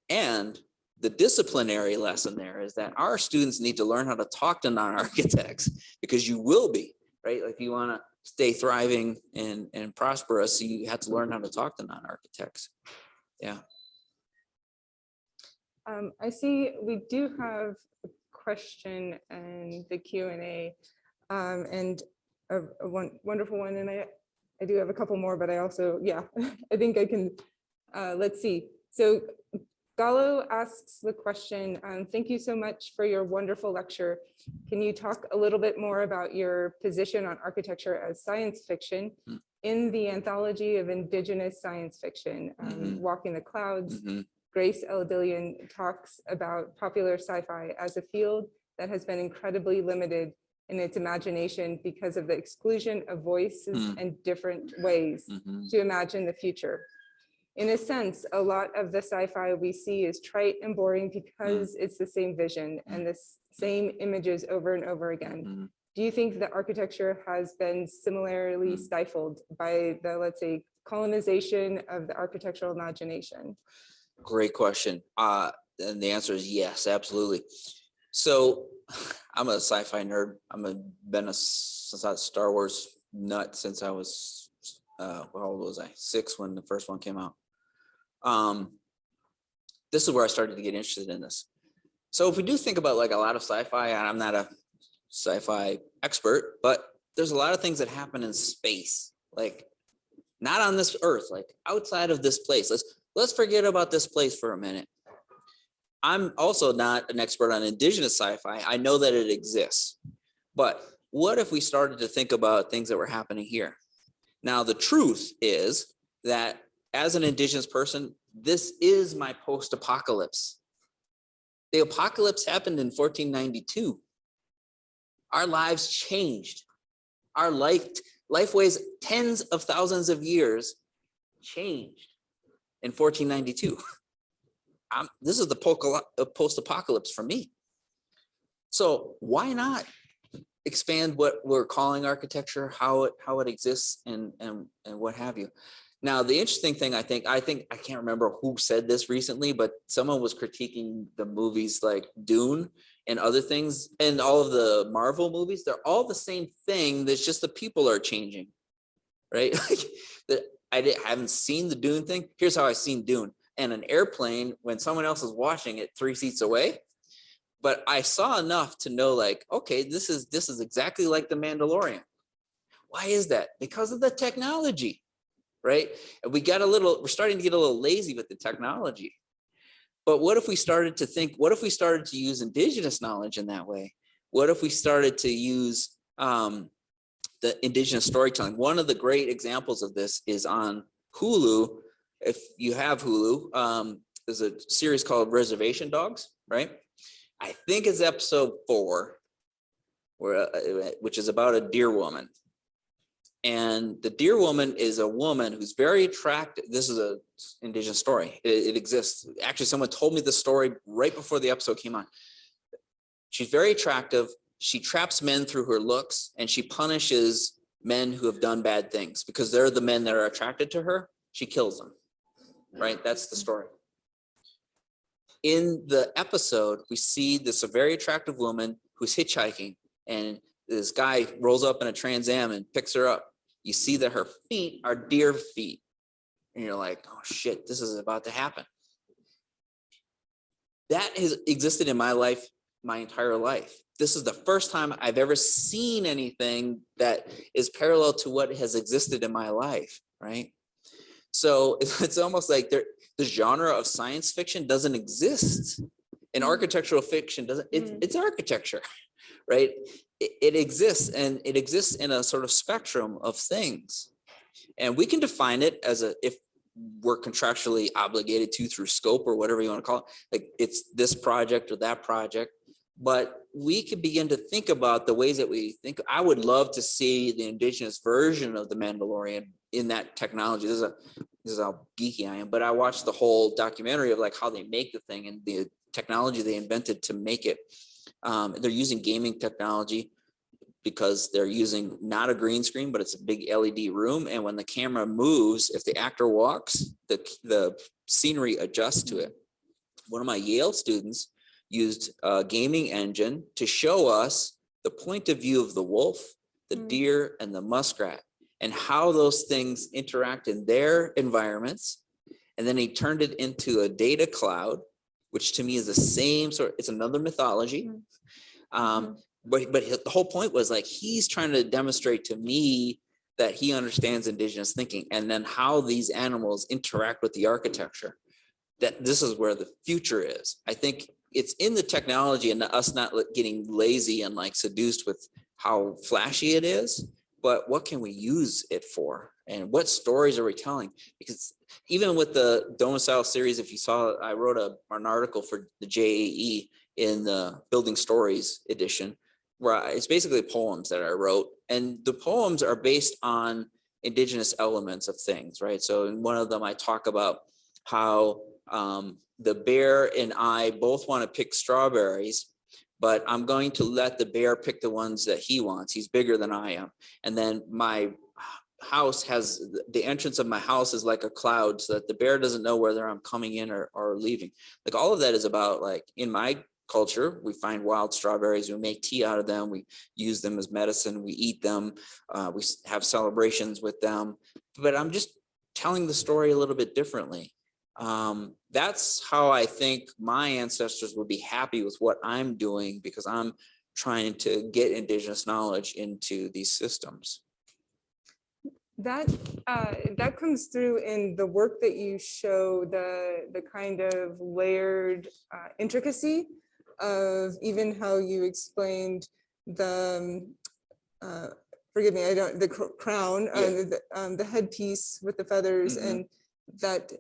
And the disciplinary lesson there is that our students need to learn how to talk to non-architects, because you will be, right? Like, if you want to stay thriving and prosperous, you have to learn how to talk to non-architects. Yeah. I see we do have a question in the Q&A, and a wonderful one. And I do have a couple more, but I also, yeah, I think I can, let's see. So Gallo asks the question, thank you so much for your wonderful lecture. Can you talk a little bit more about your position on architecture as science fiction in the anthology of Indigenous science fiction, Walking the Clouds? Grace Eldillion talks about popular sci-fi as a field that has been incredibly limited in its imagination because of the exclusion of voices and different ways to imagine the future. In a sense, a lot of the sci-fi we see is trite and boring because it's the same vision and the same images over and over again. do you think that architecture has been similarly stifled by the, let's say, colonization of the architectural imagination? Great question. And the answer is yes, absolutely. So I'm a sci-fi nerd. Been a Star Wars nut since I was, how old was I? 6 when the first one came out. This is where I started to get interested in this. So if we do think about like a lot of sci-fi, and I'm not a sci-fi expert, but there's a lot of things that happen in space, like not on this earth, like outside of this place. Let's forget about this place for a minute. I'm also not an expert on indigenous sci-fi. I know that it exists, but what if we started to think about things that were happening here? Now, the truth is that as an indigenous person, this is my post-apocalypse. The apocalypse happened in 1492. Our lives changed. Our lifeways, tens of thousands of years changed in 1492. This is the post-apocalypse for me. So why not expand what we're calling architecture, how it exists, and what have you. Now, the interesting thing, I think I can't remember who said this recently, but someone was critiquing the movies like Dune and other things, and all of the Marvel movies. They're all the same thing. There's just the people are changing, right? I haven't seen the Dune thing. Here's how I've seen Dune. And an airplane when someone else is watching it 3 seats away. But I saw enough to know, like, okay, this is exactly like the Mandalorian. Why is that? Because of the technology, right? And we're starting to get a little lazy with the technology. But what if we started to think, what if we started to use indigenous knowledge in that way? What if we started to use the indigenous storytelling? One of the great examples of this is on Hulu. If you have Hulu, there's a series called Reservation Dogs, right? I think it's episode 4, which is about a deer woman. And the deer woman is a woman who's very attractive. This is an indigenous story. It exists. Actually, someone told me the story right before the episode came on. She's very attractive. She traps men through her looks, and she punishes men who have done bad things because they're the men that are attracted to her. She kills them, right? That's the story. In the episode, we see this very attractive woman who's hitchhiking, and this guy rolls up in a Trans Am and picks her up. You see that her feet are deer feet. And you're like, oh shit, this is about to happen. That has existed in my life, my entire life. This is the first time I've ever seen anything that is parallel to what has existed in my life, right? So it's almost like the genre of science fiction doesn't exist. And architectural fiction doesn't, it's architecture, right? It exists, and it exists in a sort of spectrum of things. And we can define it as if we're contractually obligated to through scope or whatever you want to call it, like it's this project or that project. But we can begin to think about the ways that we think. I would love to see the indigenous version of the Mandalorian in that technology. This is how geeky I am, but I watched the whole documentary of like how they make the thing and the technology they invented to make it. They're using gaming technology because they're using not a green screen, but it's a big LED room. And when the camera moves, if the actor walks, the scenery adjusts to it. One of my Yale students used a gaming engine to show us the point of view of the wolf, the deer, and the muskrat, and how those things interact in their environments. And then he turned it into a data cloud, which to me is the same sort. It's another mythology. But the whole point was like, he's trying to demonstrate to me that he understands indigenous thinking and then how these animals interact with the architecture, that this is where the future is. I think it's in the technology and us not getting lazy and like seduced with how flashy it is, but what can we use it for? And what stories are we telling? Because even with the Domiciles series, if you saw, I wrote an article for the JAE in the Building Stories edition, where it's basically poems that I wrote. And the poems are based on indigenous elements of things, right? So in one of them, I talk about how the bear and I both want to pick strawberries, but I'm going to let the bear pick the ones that he wants. He's bigger than I am. And then my house has, the entrance of my house is like a cloud so that the bear doesn't know whether I'm coming in or leaving. Like all of that is about, like, in my culture, we find wild strawberries, we make tea out of them, we use them as medicine, we eat them, we have celebrations with them. But I'm just telling the story a little bit differently. That's how I think my ancestors would be happy with what I'm doing, because I'm trying to get indigenous knowledge into these systems. That comes through in the work that you show, the kind of layered intricacy of even how you explained the forgive me, the crown, the headpiece with the feathers, and that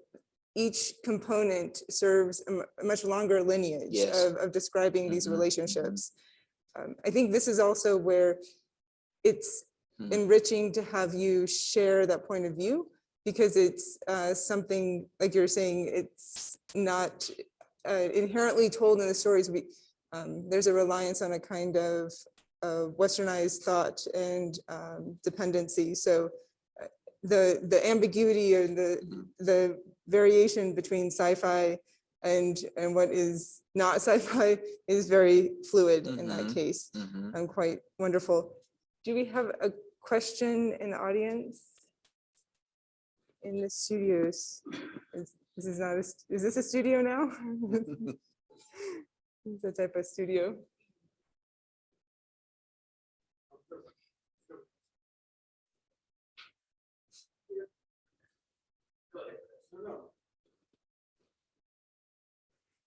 each component serves a much longer lineage of describing these relationships. I think this is also where it's enriching to have you share that point of view, because it's something, like you're saying, it's not inherently told in the stories. There's a reliance on a kind of westernized thought and dependency. So the ambiguity or the variation between sci-fi and what is not sci-fi is very fluid in that case. Quite wonderful. Do we have a question in the audience? In the studios? Is this a studio now? It's a type of studio.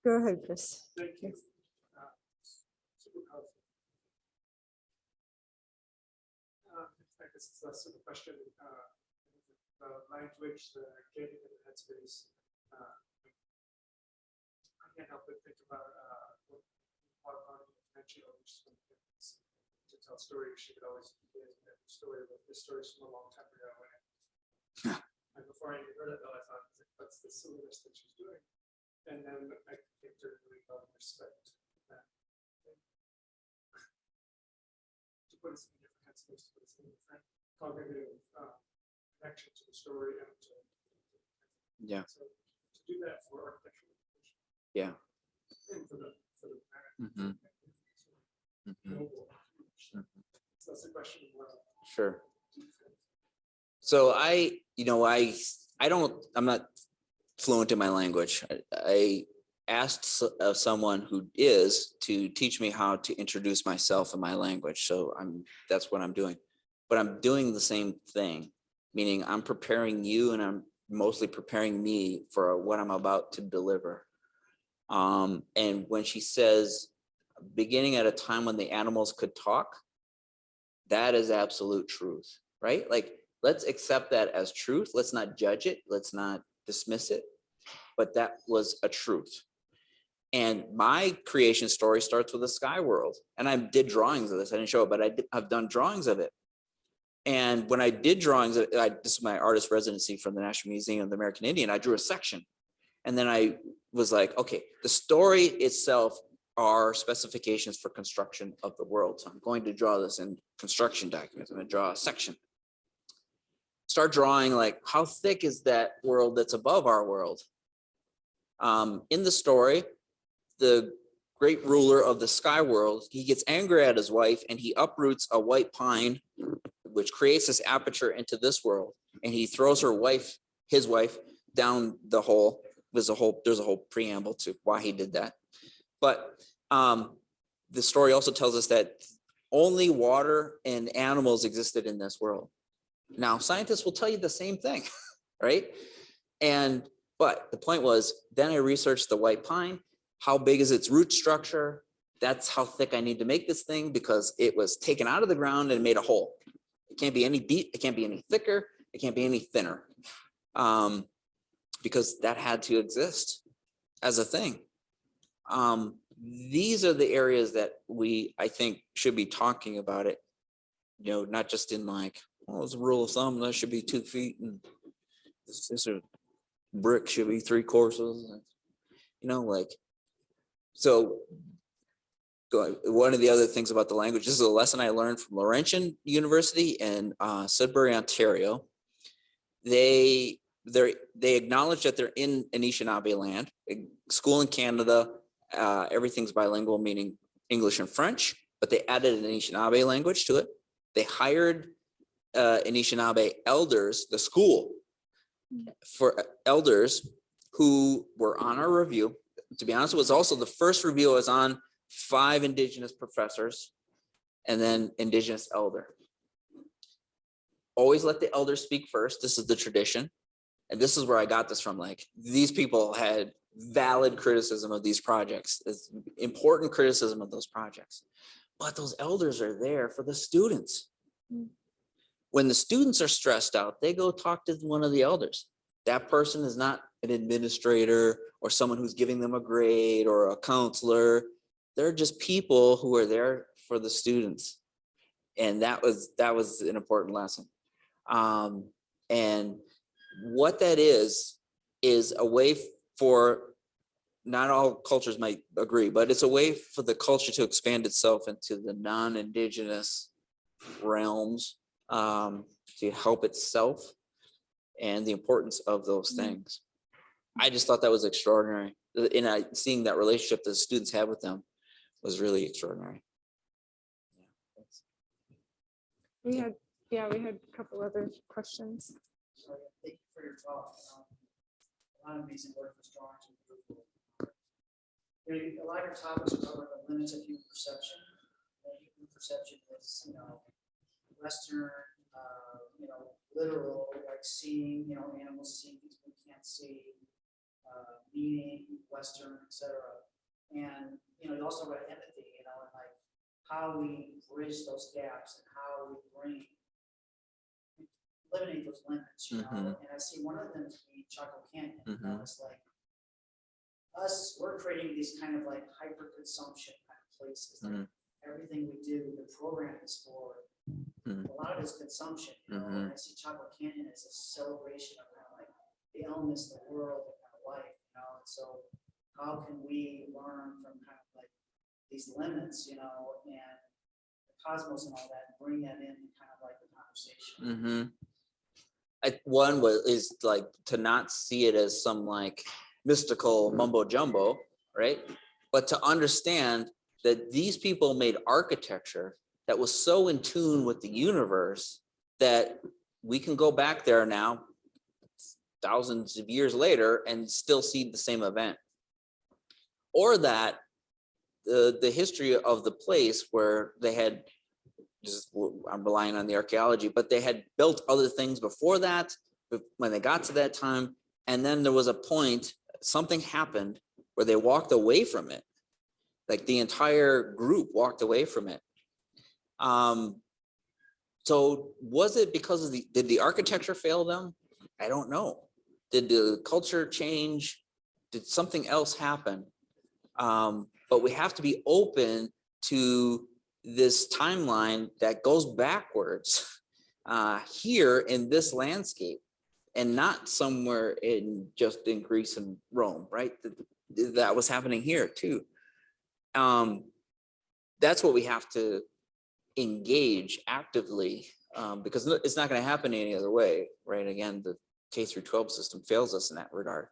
Go ahead, Chris. Thank you. I guess it's less of a question. The language, the getting in the headspace. I can't help but think about what mentioned to tell stories. She would always begin a story, but this story is from a long time ago. And before I even heard it, though, I thought, what's the silliness that she's doing? And then I came to really love and respect that. To put us in a different headspace, to put us in a different cognitive connection to the story, and to so to do that for architecture, and for the planet. So that's a question of what. Sure. So I'm not fluent in my language. I asked someone who is to teach me how to introduce myself in my language. So that's what I'm doing. But I'm doing the same thing, meaning I'm preparing you, and I'm mostly preparing me for what I'm about to deliver. And when she says, beginning at a time when the animals could talk, that is absolute truth, right? Like, let's accept that as truth. Let's not judge it. Let's not dismiss it. But that was a truth. And my creation story starts with a sky world. And I did drawings of this. I didn't show it, but I've done drawings of it. And when I did drawings, this is my artist residency from the National Museum of the American Indian. I drew a section. And then I was like, okay, the story itself are specifications for construction of the world. So I'm going to draw this in construction documents. I'm going to draw a section. Start drawing, like, how thick is that world that's above our world? In the story, the great ruler of the sky world, he gets angry at his wife and he uproots a white pine, which creates this aperture into this world. And he throws his wife down the hole. There's a whole preamble to why he did that. But the story also tells us that only water and animals existed in this world. Now, scientists will tell you the same thing, right? But the point was, then I researched the white pine. How big is its root structure? That's how thick I need to make this thing, because it was taken out of the ground and made a hole. It can't be any deep. It can't be any thicker. It can't be any thinner, because that had to exist as a thing. These are the areas that I think, should be talking about it. Not just in like, well, as a rule of thumb, that should be 2 feet, and this brick should be 3 courses. Like, so one of the other things about the language, this is a lesson I learned from Laurentian University in Sudbury, Ontario. They acknowledge that they're in Anishinaabe land. School in Canada, everything's bilingual, meaning English and French, but they added an Anishinaabe language to it. They hired Anishinaabe elders, the school, for elders who were on our review. To be honest, it was also the first review I was on, 5 Indigenous professors and then Indigenous elder. Always let the elder speak first. This is the tradition. And this is where I got this from. Like, these people had valid criticism of these projects. It's important criticism of those projects. But those elders are there for the students. When the students are stressed out, they go talk to one of the elders. That person is not an administrator or someone who's giving them a grade or a counselor. They're just people who are there for the students. And that was an important lesson. And what that is a way for, not all cultures might agree, but it's a way for the culture to expand itself into the non-Indigenous realms, to help itself, and the importance of those things. I just thought that was extraordinary. And seeing that relationship that the students have with them was really extraordinary. We had a couple other questions. So thank you for your talk. A lot of amazing work was drawn to beautiful. A lot of your topics are covered the limits of human perception. Human perception is, Western, literal, like seeing, animals seeing things we can't see, meaning, Western, etc. And you also write empathy, and like how we bridge those gaps and how we eliminate those limits, And I see one of them to be Chaco Canyon. It's like we're creating these kind of like hyper consumption kind of places. Like everything we do, the program is for. A lot of it's consumption, and I see Chaco Canyon as a celebration of kind of like the elements of the world and kind of life, And so how can we learn from kind of like these limits, and the cosmos and all that, and bring that in kind of like the conversation. One is like to not see it as some like mystical mumbo jumbo, right? But to understand that these people made architecture that was so in tune with the universe that we can go back there now, thousands of years later, and still see the same event. Or that the history of the place where they had, I'm relying on the archaeology, but they had built other things before that, when they got to that time. And then there was a point, something happened where they walked away from it. Like the entire group walked away from it. So was it because of did the architecture fail them? I don't know. Did the culture change? Did something else happen? But we have to be open to this timeline that goes backwards here in this landscape, and not somewhere in Greece and Rome, right? That was happening here too. That's what we have to engage actively, because it's not going to happen any other way, right? Again, the K-12 system fails us in that regard.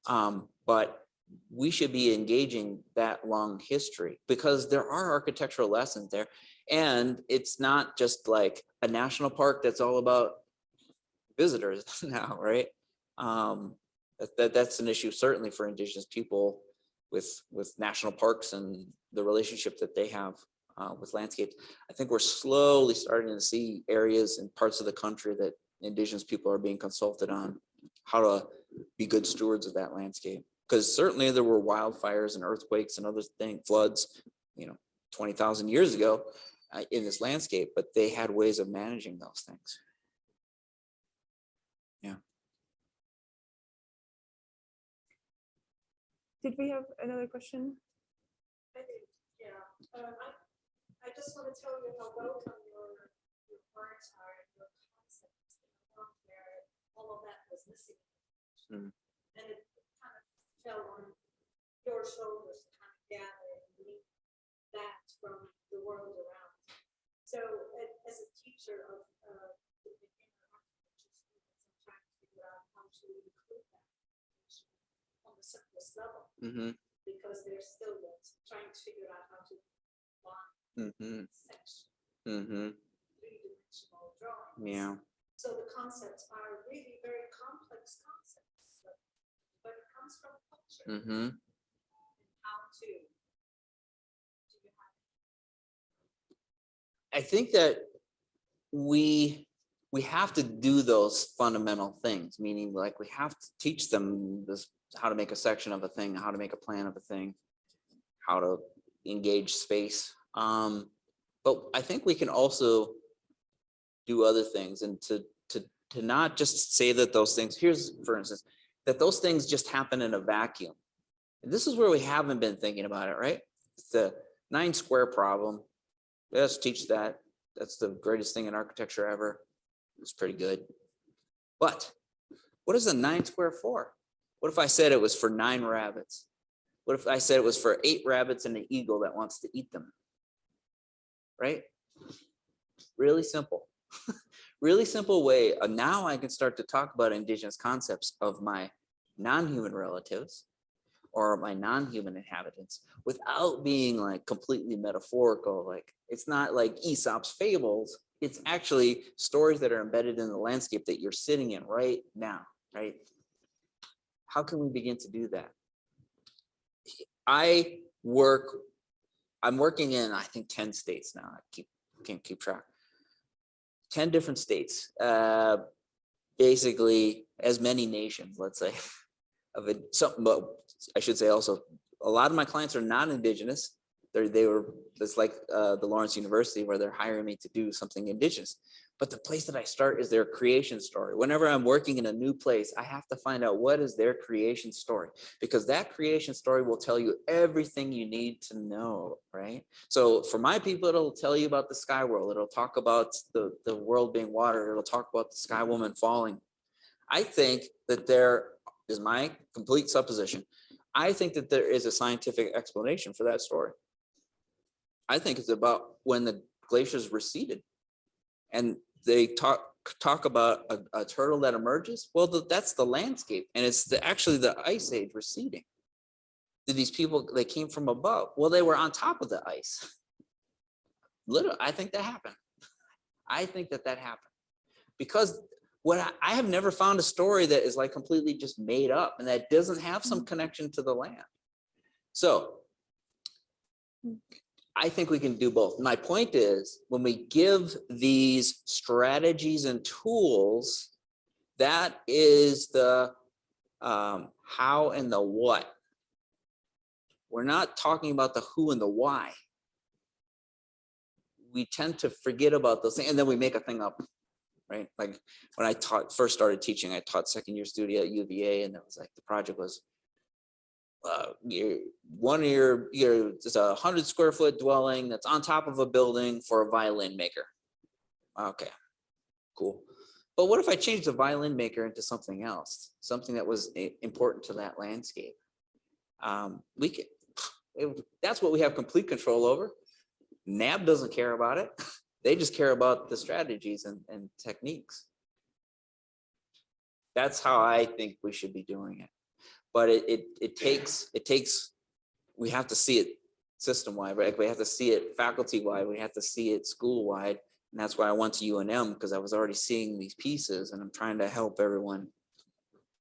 But we should be engaging that long history, because there are architectural lessons there. And it's not just like a national park that's all about visitors now, right? That's an issue certainly for Indigenous people with national parks and the relationship that they have with landscapes. I think we're slowly starting to see areas and parts of the country that Indigenous people are being consulted on how to be good stewards of that landscape. Because certainly there were wildfires and earthquakes and other things, floods, 20,000 years ago in this landscape, but they had ways of managing those things. Yeah. Did we have another question? I did, yeah. I just want to tell you how welcome your words are, and your concepts, where all of that was missing. And it kind of fell on your shoulders to kind of gather and lead that world around. So as a teacher of the beginner architecture students, I'm trying to figure out how to include that on the simplest level, because they're still yet trying to figure out how to line section, three-dimensional drawings. Yeah. So the concepts are really very complex concepts, but it comes from culture. And how to do you have I think that we have to do those fundamental things, meaning like we have to teach them this, how to make a section of a thing, how to make a plan of a thing, how to engage space. But I think we can also do other things, and to not just say that those things, here's for instance, that those things just happen in a vacuum. And this is where we haven't been thinking about it, right? It's the 9 square problem. Let's teach that. That's the greatest thing in architecture ever. It's pretty good. But what is a 9 square for? What if I said it was for 9 rabbits? What if I said it was for 8 rabbits and an eagle that wants to eat them? Right? Really simple. Really simple way. Now I can start to talk about indigenous concepts of my non-human relatives or my non-human inhabitants without being like completely metaphorical. Like it's not like Aesop's fables. It's actually stories that are embedded in the landscape that you're sitting in right now, right? How can we begin to do that? I'm working in, I think, 10 states now. I can't keep track. 10 different states, basically as many nations, let's say, of it. I should say also, a lot of my clients are not indigenous. It's like the Lawrence University where they're hiring me to do something indigenous. But the place that I start is their creation story. Whenever I'm working in a new place, I have to find out what is their creation story, because that creation story will tell you everything you need to know, right? So for my people, it'll tell you about the sky world. It'll talk about the world being water. It'll talk about the sky woman falling. I think that there is my complete supposition. I think that there is a scientific explanation for that story. I think it's about when the glaciers receded. And they talk about a turtle that emerges. Well, that's the landscape, and it's actually the ice age receding. Did these people, they came from above? Well, they were on top of the ice. Literally, I think that happened. I think that happened because I have never found a story that is like completely just made up and that doesn't have some connection to the land. So I think we can do both. My point is, when we give these strategies and tools, that is the how and the what. We're not talking about the who and the why. We tend to forget about those things, and then we make a thing up, right? Like when I first started teaching, I taught second-year studio at UVA, and it was like the project was it's a 100 square foot dwelling that's on top of a building for a violin maker. Okay, cool. But what if I changed the violin maker into something else, something that was important to that landscape? That's what we have complete control over. NAB doesn't care about it. They just care about the strategies and techniques. That's how I think we should be doing it. But it takes, we have to see it system-wide, right? We have to see it faculty-wide, we have to see it school-wide. And that's why I went to UNM, because I was already seeing these pieces and I'm trying to help everyone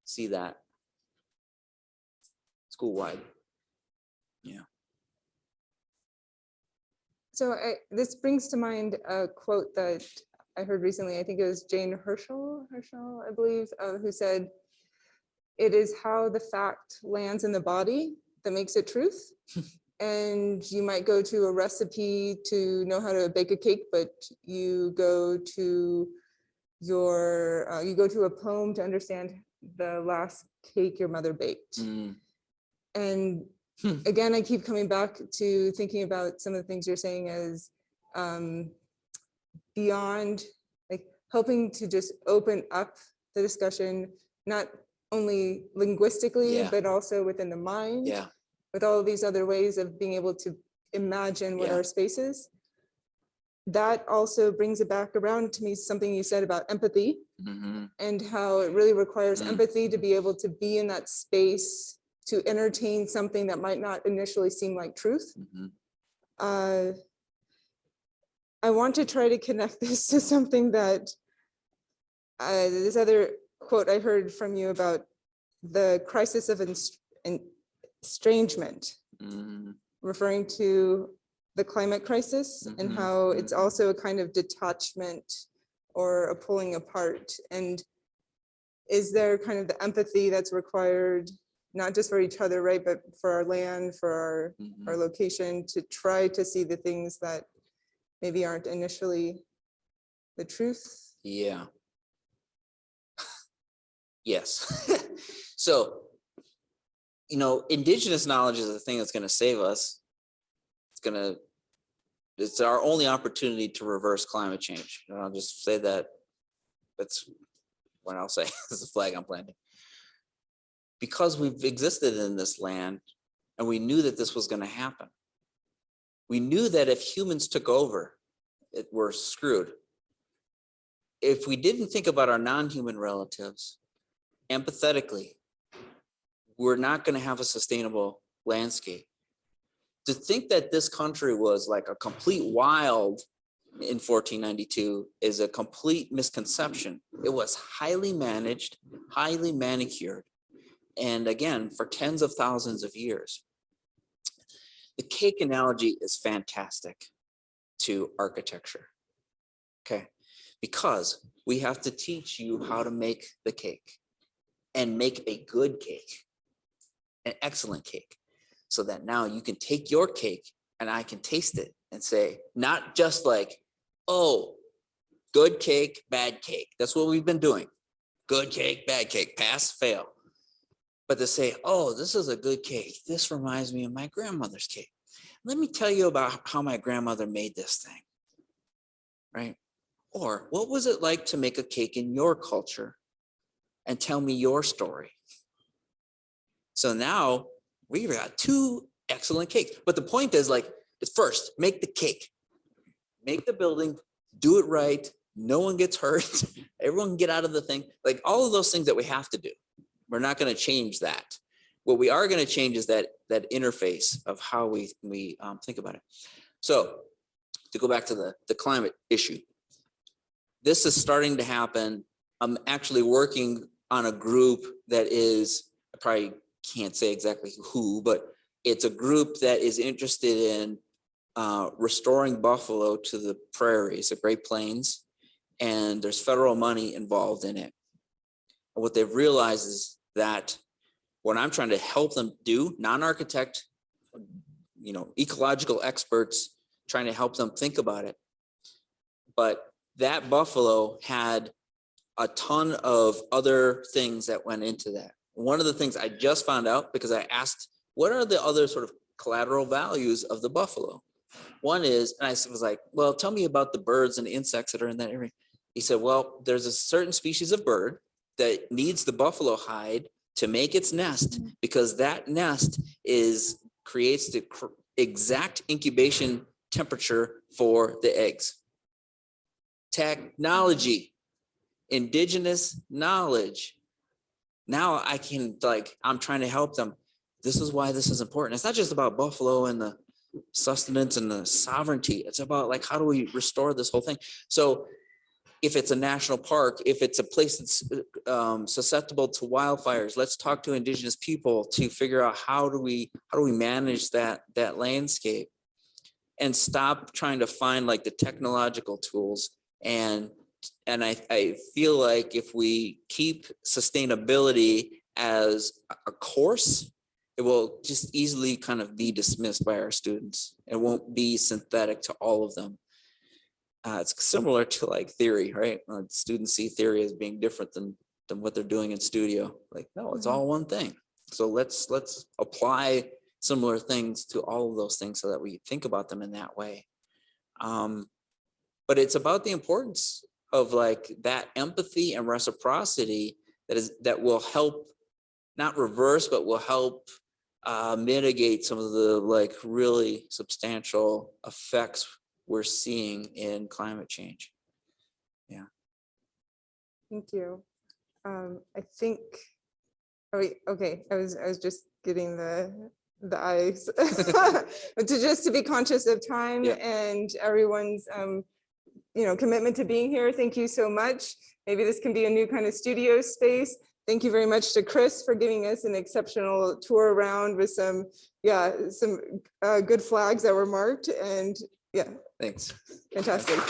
see that school-wide. Yeah. So this brings to mind a quote that I heard recently. I think it was Jane Herschel, I believe, who said, "It is how the fact lands in the body that makes it truth." And you might go to a recipe to know how to bake a cake, but you go to a poem to understand the last cake your mother baked. And again, I keep coming back to thinking about some of the things you're saying as beyond, like helping to just open up the discussion, not only linguistically, Yeah. but also within the mind, Yeah. with all of these other ways of being able to imagine what Yeah. our space is. that also brings it back around to me, something you said about empathy and how it really requires empathy to be able to be in that space to entertain something that might not initially seem like truth. I want to try to connect this to something that this other quote I heard from you about the crisis of estrangement, referring to the climate crisis and how it's also a kind of detachment or a pulling apart. And is there kind of the empathy that's required, not just for each other, right, but for our land, for our location, to try to see the things that maybe aren't initially the truth? Yeah. Yes. So, you know, indigenous knowledge is the thing that's going to save us. It's our only opportunity to reverse climate change. And I'll just say that. That's what I'll say. This is a flag I'm planting. Because we've existed in this land and we knew that this was going to happen. We knew that if humans took over, we're screwed. If we didn't think about our non-human relatives empathetically, we're not going to have a sustainable landscape. To think that this country was like a complete wild in 1492 is a complete misconception. It was highly managed, highly manicured, and again, for tens of thousands of years. The cake analogy is fantastic to architecture, okay? Because we have to teach you how to make the cake and make a good cake, an excellent cake, so that now you can take your cake and I can taste it and say, not just like, oh, good cake, bad cake. That's what we've been doing. Good cake, bad cake, pass, fail. But to say, oh, this is a good cake. This reminds me of my grandmother's cake. Let me tell you about how my grandmother made this thing, right? Or what was it like to make a cake in your culture? And tell me your story. So now we've got two excellent cakes. But the point is, like, first, make the cake, make the building, do it right. No one gets hurt. Everyone can get out of the thing. Like all of those things that we have to do. We're not going to change that. What we are going to change is that interface of how we think about it. So to go back to the climate issue, this is starting to happen. I'm actually working on a group that is, I probably can't say exactly who, but it's a group that is interested in restoring buffalo to the prairies, the Great Plains, and there's federal money involved in it. And what they've realized is that what I'm trying to help them do, non-architect, you know, ecological experts, trying to help them think about it. But that buffalo had a ton of other things that went into that. One of the things I just found out, because I asked, what are the other sort of collateral values of the buffalo? One is, and I was like, well, tell me about the birds and insects that are in that area. He said, well, there's a certain species of bird that needs the buffalo hide to make its nest, because that nest creates the exact incubation temperature for the eggs. Technology, indigenous knowledge. Now I can, like, I'm trying to help them. This is why this is important. It's not just about buffalo and the sustenance and the sovereignty. It's about, like, how do we restore this whole thing? So if it's a national park, if it's a place that's susceptible to wildfires, let's talk to indigenous people to figure out how do we manage that landscape, and stop trying to find like the technological tools. And I feel like if we keep sustainability as a course, it will just easily kind of be dismissed by our students. It won't be synthetic to all of them. It's similar to like theory, right? Students see theory as being different than what they're doing in studio. Like, no, it's all one thing. So let's apply similar things to all of those things so that we think about them in that way. But it's about the importance of like that empathy and reciprocity that will help, not reverse, but will help mitigate some of the like really substantial effects we're seeing in climate change. Thank you. I think, oh, wait, okay, I was just getting the eyes. But just to be conscious of time Yeah. and everyone's, commitment to being here. Thank you so much. Maybe this can be a new kind of studio space. Thank you very much to Chris for giving us an exceptional tour around with some good flags that were marked, and yeah, Thanks. fantastic.